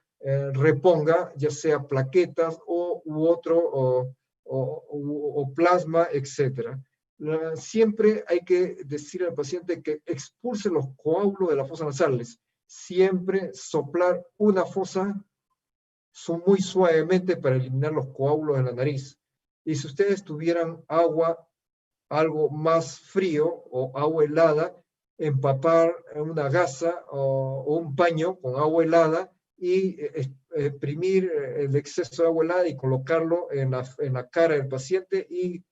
Speaker 2: reponga, ya sea plaquetas o plasma, etc. Siempre hay que decir al paciente que expulse los coágulos de las fosas nasales. Siempre soplar una fosa muy suavemente para eliminar los coágulos de la nariz. Y si ustedes tuvieran agua, algo más frío o agua helada, empapar una gasa o un paño con agua helada y exprimir el exceso de agua helada y colocarlo en la cara del paciente y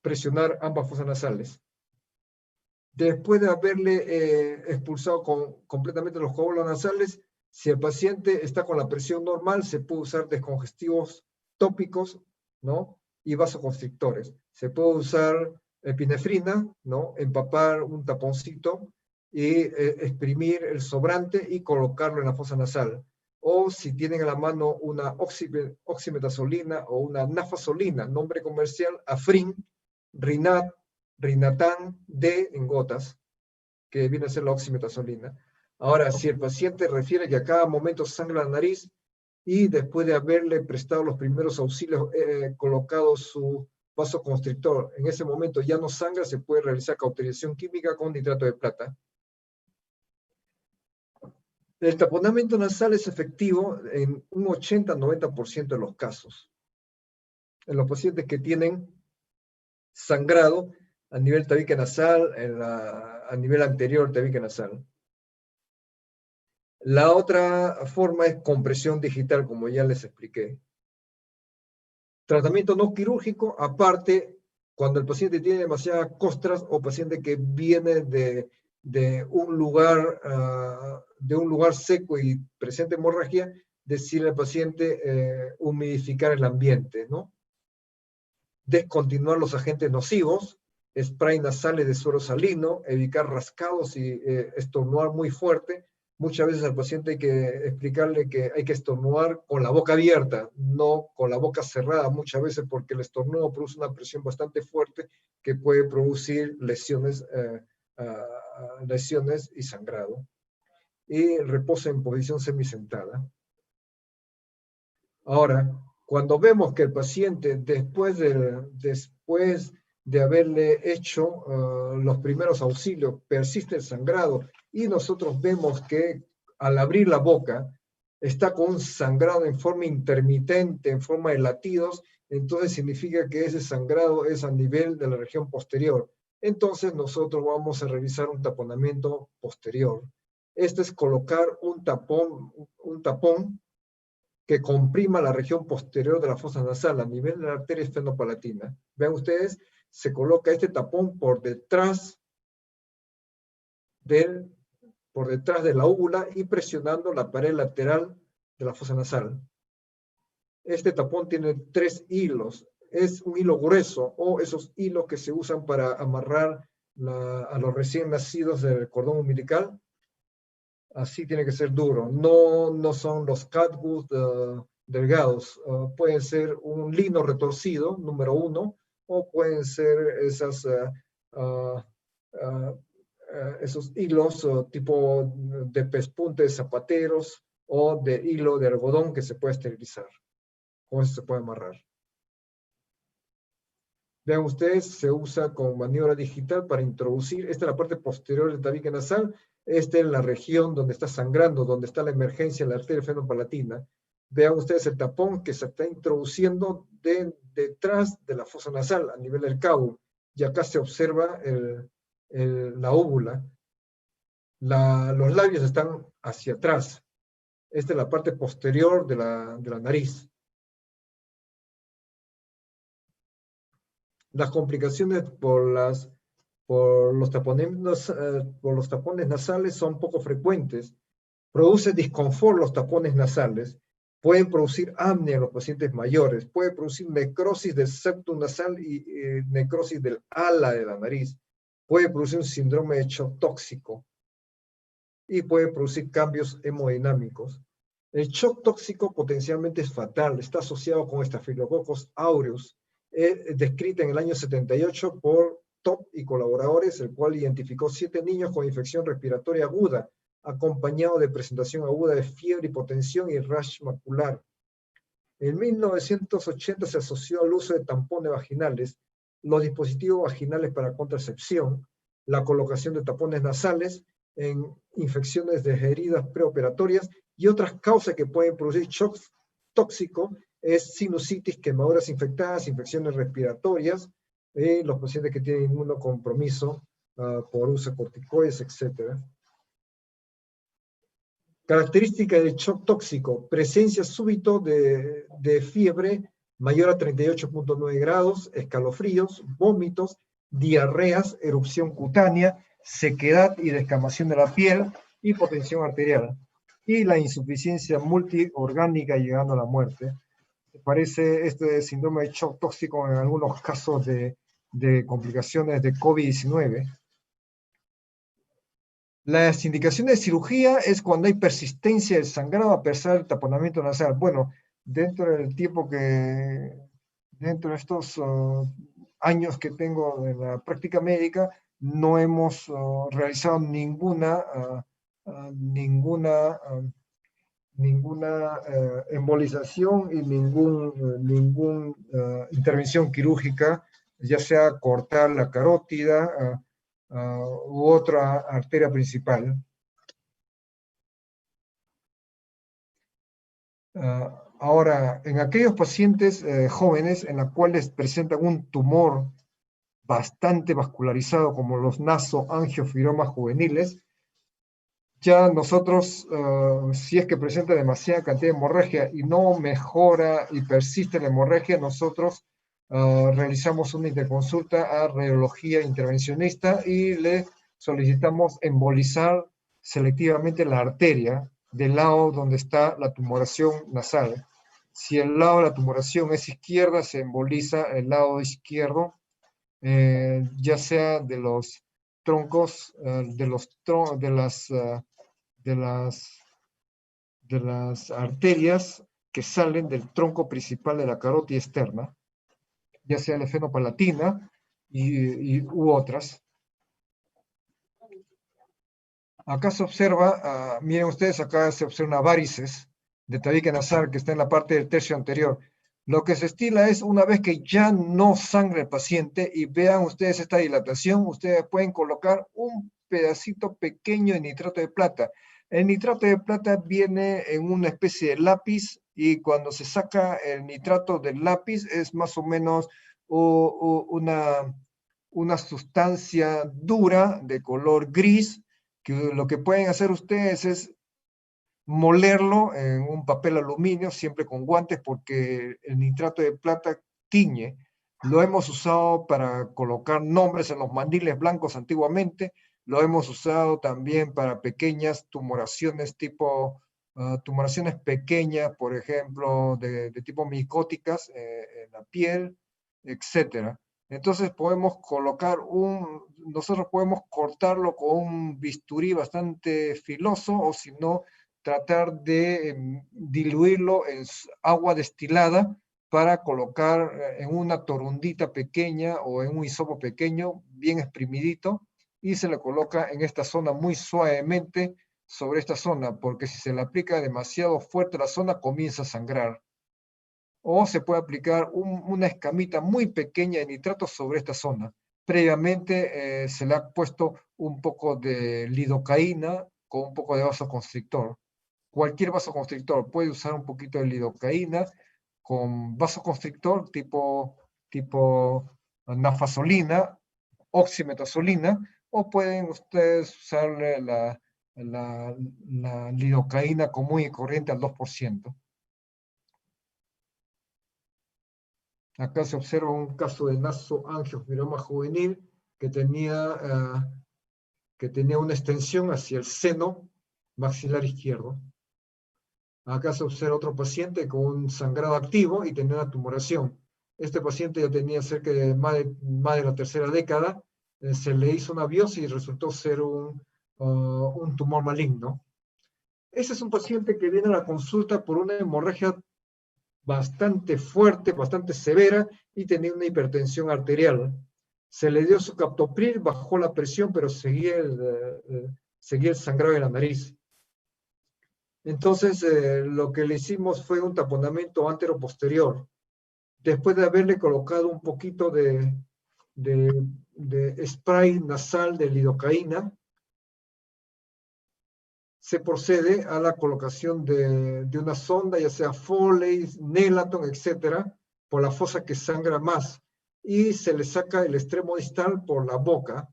Speaker 2: presionar ambas fosas nasales. Después de haberle expulsado completamente los coágulos nasales, si el paciente está con la presión normal, se puede usar descongestivos tópicos, ¿no? Y vasoconstrictores. Se puede usar epinefrina, ¿no? Empapar un taponcito y exprimir el sobrante y colocarlo en la fosa nasal. O si tienen a la mano una oximetazolina o una nafasolina, nombre comercial, Afrin, Rinatán D en gotas, que viene a ser la oximetazolina. Ahora, si el paciente refiere que a cada momento sangra la nariz, y después de haberle prestado los primeros auxilios, colocado su vasoconstrictor, en ese momento ya no sangra, se puede realizar cauterización química con nitrato de plata. El taponamiento nasal es efectivo en un 80-90% de los casos. En los pacientes que tienen sangrado a nivel tabique nasal, a nivel anterior tabique nasal. La otra forma es compresión digital, como ya les expliqué. Tratamiento no quirúrgico, aparte, cuando el paciente tiene demasiadas costras o paciente que viene de un lugar seco y presenta hemorragia, decirle al paciente humidificar el ambiente, ¿no? Descontinuar los agentes nocivos, spray nasales de suero salino, evitar rascados y estornudar muy fuerte. Muchas veces al paciente hay que explicarle que hay que estornudar con la boca abierta, no con la boca cerrada, muchas veces porque el estornudo produce una presión bastante fuerte que puede producir lesiones y sangrado. Y reposa en posición semisentada. Ahora, cuando vemos que el paciente, después de haberle hecho los primeros auxilios, persiste el sangrado, y nosotros vemos que al abrir la boca está con un sangrado en forma intermitente, en forma de latidos, entonces significa que ese sangrado es a nivel de la región posterior. Entonces nosotros vamos a realizar un taponamiento posterior. Este es colocar un tapón que comprima la región posterior de la fosa nasal a nivel de la arteria esfenopalatina. Vean ustedes, se coloca este tapón por detrás de la úvula y presionando la pared lateral de la fosa nasal. Este tapón tiene 3 hilos. Es un hilo grueso o esos hilos que se usan para amarrar a los recién nacidos del cordón umbilical. Así tiene que ser duro. No son los catwood delgados. Pueden ser un lino retorcido, número 1, o pueden ser esos hilos tipo de pespunte de zapateros o de hilo de algodón que se puede esterilizar. Con eso se puede amarrar. Vean ustedes, se usa con maniobra digital para introducir, esta es la parte posterior del tabique nasal, esta es la región donde está sangrando, donde está la emergencia en la arteria esfenopalatina. Vean ustedes el tapón que se está introduciendo detrás de la fosa nasal, a nivel del cabo, y acá se observa la úvula. Los labios están hacia atrás. Esta es la parte posterior de la nariz. Las complicaciones por los tapones nasales son poco frecuentes. Produce disconfort los tapones nasales. Pueden producir apnea en los pacientes mayores. Puede producir necrosis del septum nasal y necrosis del ala de la nariz. Puede producir un síndrome de shock tóxico. Y puede producir cambios hemodinámicos. El shock tóxico potencialmente es fatal. Está asociado con Staphylococcus aureus, descrita en el año 78 por Top y colaboradores, el cual identificó 7 niños con infección respiratoria aguda, acompañado de presentación aguda de fiebre, hipotensión y rash macular. En 1980 se asoció al uso de tampones vaginales, los dispositivos vaginales para contracepción, la colocación de tapones nasales en infecciones de heridas preoperatorias y otras causas que pueden producir shock tóxico es sinusitis, quemaduras infectadas, infecciones respiratorias, los pacientes que tienen inmunocompromiso por uso de corticoides, etc. Característica del shock tóxico: presencia súbito de fiebre mayor a 38.9 grados, escalofríos, vómitos, diarreas, erupción cutánea, sequedad y descamación de la piel, hipotensión arterial, y la insuficiencia multiorgánica llegando a la muerte. Parece este síndrome de shock tóxico en algunos casos de complicaciones de COVID-19. Las indicaciones de cirugía es cuando hay persistencia del sangrado a pesar del taponamiento nasal. Bueno, dentro del tiempo dentro de estos años que tengo en la práctica médica, no hemos realizado ninguna ninguna embolización y ninguna intervención quirúrgica, ya sea cortar la carótida u otra arteria principal. Ahora, en aquellos pacientes jóvenes en los cuales presentan un tumor bastante vascularizado, como los nasoangiofibromas juveniles, ya nosotros, si es que presenta demasiada cantidad de hemorragia y no mejora y persiste la hemorragia, nosotros realizamos una interconsulta a radiología intervencionista y le solicitamos embolizar selectivamente la arteria del lado donde está la tumoración nasal. Si el lado de la tumoración es izquierda, se emboliza el lado izquierdo, ya sea de los troncos, de las arterias que salen del tronco principal de la carótida externa, ya sea la fenopalatina u otras. Acá se observa, miren ustedes, acá se observa una varices de tabique nasal que está en la parte del tercio anterior. Lo que se estila es, una vez que ya no sangra el paciente y vean ustedes esta dilatación, ustedes pueden colocar un pedacito pequeño de nitrato de plata. El nitrato de plata viene en una especie de lápiz y cuando se saca el nitrato del lápiz es más o menos una sustancia dura de color gris, que lo que pueden hacer ustedes es molerlo en un papel aluminio, siempre con guantes, porque el nitrato de plata tiñe. Lo hemos usado para colocar nombres en los mandiles blancos antiguamente, lo hemos usado también para pequeñas tumoraciones tumoraciones pequeñas, por ejemplo, de tipo micóticas en la piel, etcétera. Entonces nosotros podemos cortarlo con un bisturí bastante filoso, o si no, tratar de diluirlo en agua destilada para colocar en una torundita pequeña o en un hisopo pequeño, bien exprimidito, y se le coloca en esta zona muy suavemente sobre esta zona, porque si se le aplica demasiado fuerte a la zona, comienza a sangrar. O se puede aplicar una escamita muy pequeña de nitrato sobre esta zona. Previamente se le ha puesto un poco de lidocaína con un poco de vasoconstrictor. Cualquier vasoconstrictor puede usar un poquito de lidocaína con vasoconstrictor tipo nafazolina, oximetazolina, o pueden ustedes usarle la lidocaína común y corriente al 2%. Acá se observa un caso de nasoangiofibromas juvenil que tenía una extensión hacia el seno maxilar izquierdo. Acá se observa otro paciente con un sangrado activo y tenía una tumoración. Este paciente ya tenía cerca de más de la tercera década. Se le hizo una biopsia y resultó ser un tumor maligno. Ese es un paciente que viene a la consulta por una hemorragia bastante fuerte, bastante severa, y tenía una hipertensión arterial. Se le dio su captopril, bajó la presión, pero seguía el sangrado de la nariz. Entonces, lo que le hicimos fue un taponamiento antero-posterior. Después de haberle colocado un poquito de spray nasal de lidocaína, se procede a la colocación de una sonda, ya sea Foley, Nelaton, etcétera, por la fosa que sangra más. Y se le saca el extremo distal por la boca.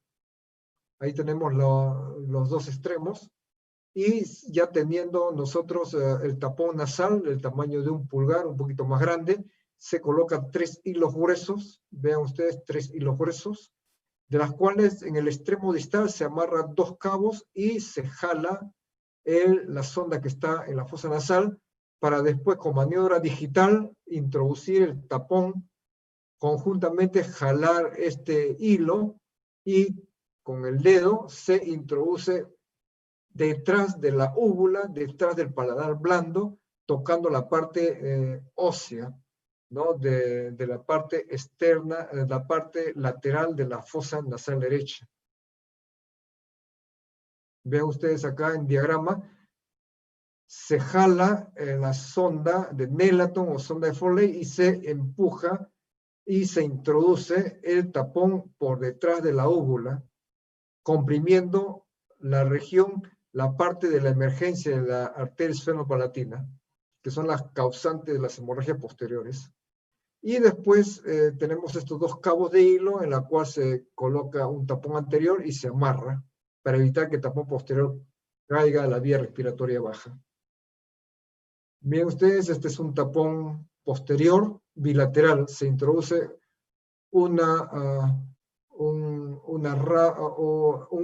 Speaker 2: Ahí tenemos los dos extremos. Y ya teniendo nosotros el tapón nasal, el tamaño de un pulgar, un poquito más grande, se colocan 3 hilos gruesos, vean ustedes 3 hilos gruesos, de las cuales en el extremo distal se amarran 2 cabos y se jala la sonda que está en la fosa nasal para después con maniobra digital introducir el tapón, conjuntamente jalar este hilo y con el dedo se introduce detrás de la úvula, detrás del paladar blando, tocando la parte ósea, ¿no? de la parte externa, de la parte lateral de la fosa nasal derecha. Vean ustedes acá en diagrama se jala en la sonda de Nelaton o sonda de Foley y se empuja y se introduce el tapón por detrás de la úvula, comprimiendo la región, la parte de la emergencia de la arteria esfenopalatina, que son las causantes de las hemorragias posteriores. Y después tenemos estos dos cabos de hilo en la cual se coloca un tapón anterior y se amarra para evitar que el tapón posterior caiga a la vía respiratoria baja. Miren ustedes, este es un tapón posterior bilateral. Se introduce un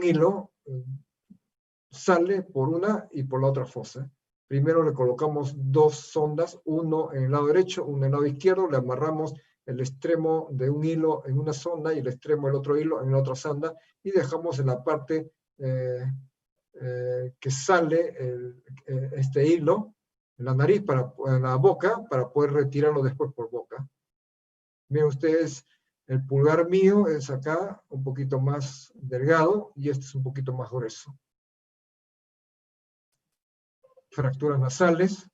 Speaker 2: hilo, sale por una y por la otra fosa. Primero le colocamos dos sondas, uno en el lado derecho, uno en el lado izquierdo, le amarramos el extremo de un hilo en una sonda y el extremo del otro hilo en la otra sonda y dejamos en la parte que sale este hilo en la nariz, en la boca, para poder retirarlo después por boca. Miren ustedes, el pulgar mío es acá un poquito más delgado y este es un poquito más grueso. Fracturas nasales.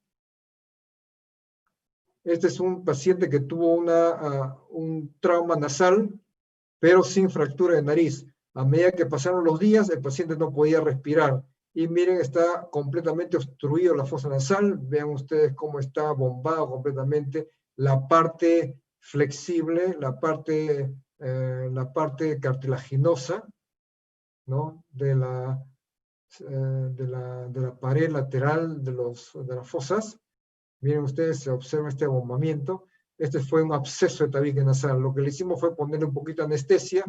Speaker 2: Este es un paciente que tuvo un trauma nasal, pero sin fractura de nariz. A medida que pasaron los días, el paciente no podía respirar. Y miren, está completamente obstruido la fosa nasal. Vean ustedes cómo está bombado completamente la parte flexible, la parte cartilaginosa, ¿no? de la pared lateral de las fosas. Miren ustedes, se observa este abombamiento. Este fue un absceso de tabique nasal. Lo que le hicimos fue ponerle un poquito de anestesia,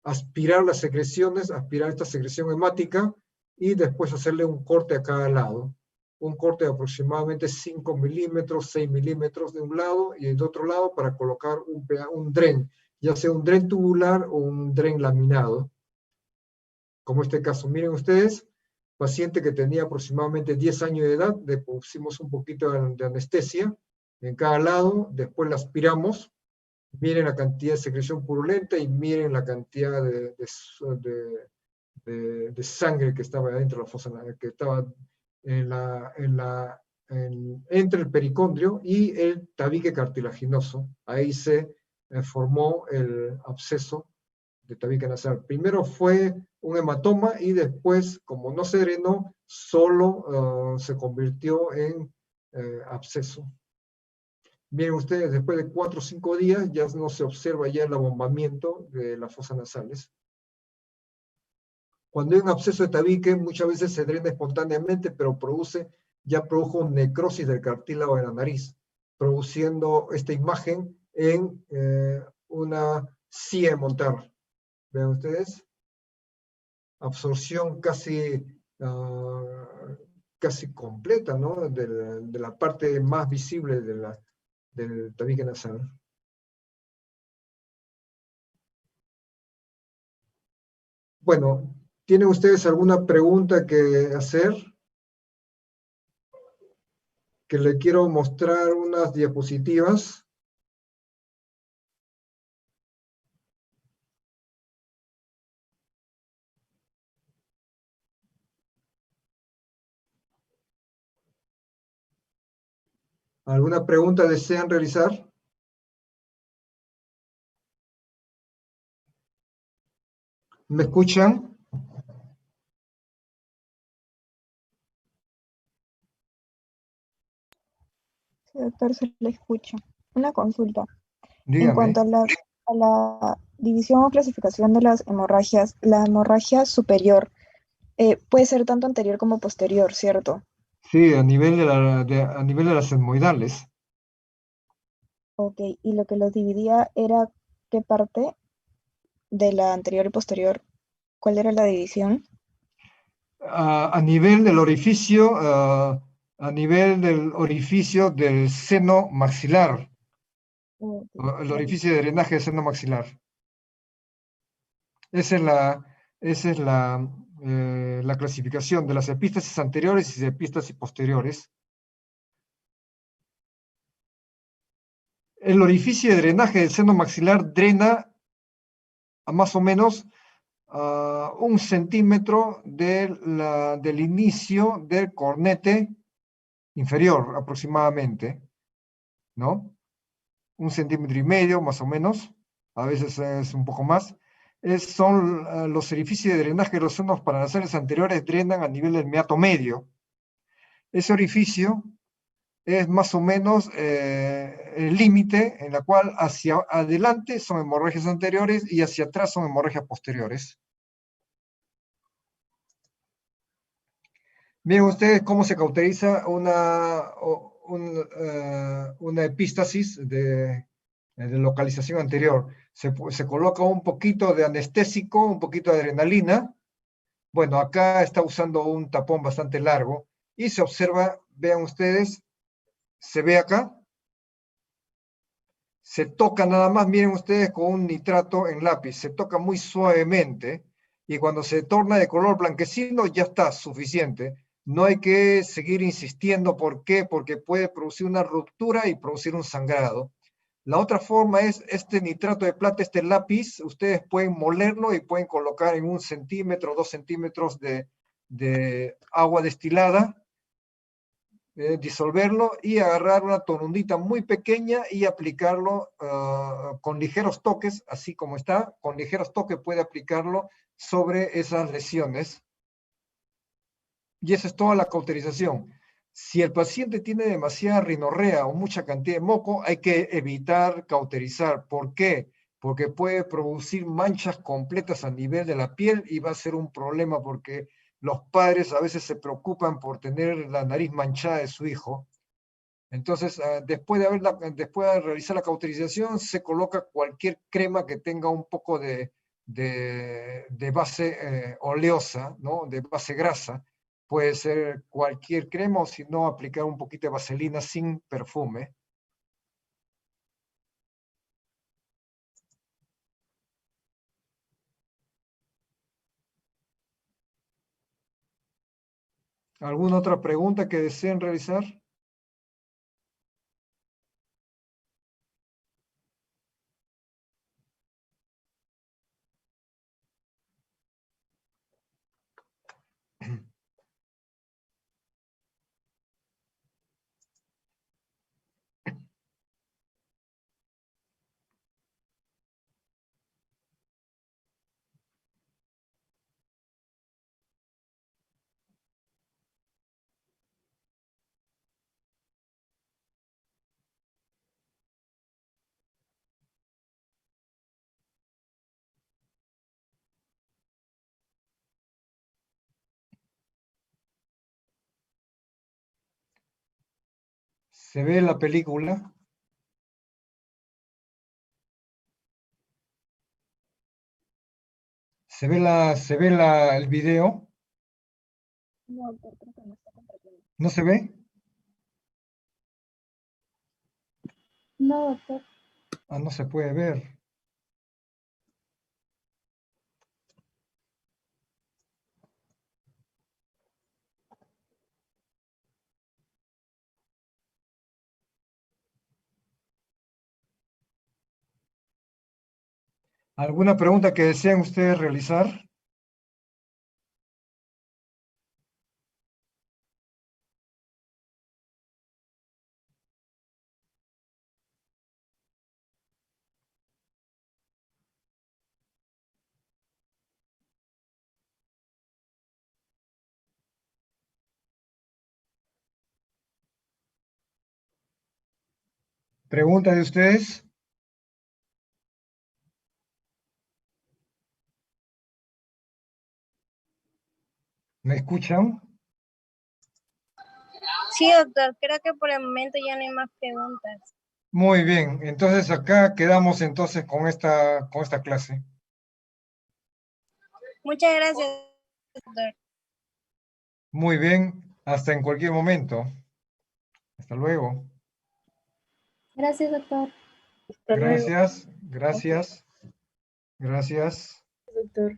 Speaker 2: aspirar las secreciones, aspirar esta secreción hemática y después hacerle un corte a cada lado. Un corte de aproximadamente 5 milímetros, 6 milímetros de un lado y del otro lado para colocar un dren, ya sea un dren tubular o un dren laminado. Como este caso, miren ustedes, paciente que tenía aproximadamente 10 años de edad, le pusimos un poquito de anestesia en cada lado, después la aspiramos, miren la cantidad de secreción purulenta y miren la cantidad de sangre que estaba dentro de la fosa, que estaba entre el pericondrio y el tabique cartilaginoso. Ahí se formó el absceso de tabique nasal. Primero fue un hematoma y después, como no se drenó, solo se convirtió en absceso. Miren ustedes, después de 4 o 5 días ya no se observa ya el abombamiento de las fosas nasales. Cuando hay un absceso de tabique, muchas veces se drena espontáneamente, pero ya produjo necrosis del cartílago de la nariz, produciendo esta imagen en una silla de montar. Vean ustedes, absorción casi completa, ¿no? de la parte más visible del tabique nasal. Bueno, ¿tienen ustedes alguna pregunta que hacer? Que le quiero mostrar unas diapositivas. ¿Alguna pregunta desean realizar? ¿Me escuchan?
Speaker 5: Sí, doctor, se le escucha. Una consulta.
Speaker 2: Dígame.
Speaker 5: En cuanto a la división o clasificación de las hemorragias, la hemorragia superior puede ser tanto anterior como posterior, ¿cierto?
Speaker 2: Sí, a nivel de las etmoidales.
Speaker 5: Ok, y lo que los dividía era qué parte de la anterior y posterior, ¿cuál era la división?
Speaker 2: A nivel del orificio, del seno maxilar,
Speaker 5: Ok,
Speaker 2: el orificio de drenaje del seno maxilar. Esa es la clasificación de las epístasis anteriores y epístasis posteriores. El orificio de drenaje del seno maxilar drena a más o menos 1 centímetro del inicio del cornete inferior aproximadamente, ¿no? 1,5 centímetros más o menos, a veces es un poco más. Son los orificios de drenaje de los senos paranasales anteriores drenan a nivel del meato medio. Ese orificio es más o menos el límite en la cual hacia adelante son hemorragias anteriores y hacia atrás son hemorragias posteriores. Miren ustedes cómo se cauteriza una epístasis de localización anterior. Se coloca un poquito de anestésico, un poquito de adrenalina. Bueno, acá está usando un tapón bastante largo y se observa, vean ustedes, se ve acá, se toca nada más, miren ustedes, con un nitrato en lápiz, se toca muy suavemente y cuando se torna de color blanquecino ya está suficiente. No hay que seguir insistiendo. ¿Por qué? Porque puede producir una ruptura y producir un sangrado. La otra forma es este nitrato de plata, este lápiz, ustedes pueden molerlo y pueden colocar en 1 centímetro, 2 centímetros de agua destilada, disolverlo y agarrar una torundita muy pequeña y aplicarlo con ligeros toques, así como está, con ligeros toques puede aplicarlo sobre esas lesiones. Y esa es toda la cauterización. Si el paciente tiene demasiada rinorrea o mucha cantidad de moco, hay que evitar cauterizar. ¿Por qué? Porque puede producir manchas completas a nivel de la piel y va a ser un problema porque los padres a veces se preocupan por tener la nariz manchada de su hijo. Entonces, después de realizar la cauterización, se coloca cualquier crema que tenga un poco de base oleosa, ¿no? De base grasa. Puede ser cualquier crema o si no, aplicar un poquito de vaselina sin perfume. ¿Alguna otra pregunta que deseen realizar? ¿Se ve la película? ¿Se ve el video?
Speaker 5: No, doctor, creo que no está compartiendo.
Speaker 2: ¿No se ve?
Speaker 5: No, doctor.
Speaker 2: Ah, no se puede ver. ¿Alguna pregunta que deseen ustedes realizar? ¿Pregunta de ustedes? ¿Me escuchan?
Speaker 3: Sí, doctor, creo que por el momento ya no hay más preguntas.
Speaker 2: Muy bien, entonces acá quedamos entonces con esta clase.
Speaker 3: Muchas gracias, doctor.
Speaker 2: Muy bien, hasta en cualquier momento. Hasta luego.
Speaker 5: Gracias, doctor.
Speaker 3: Hasta luego.
Speaker 2: Gracias, gracias, gracias.
Speaker 5: Doctor.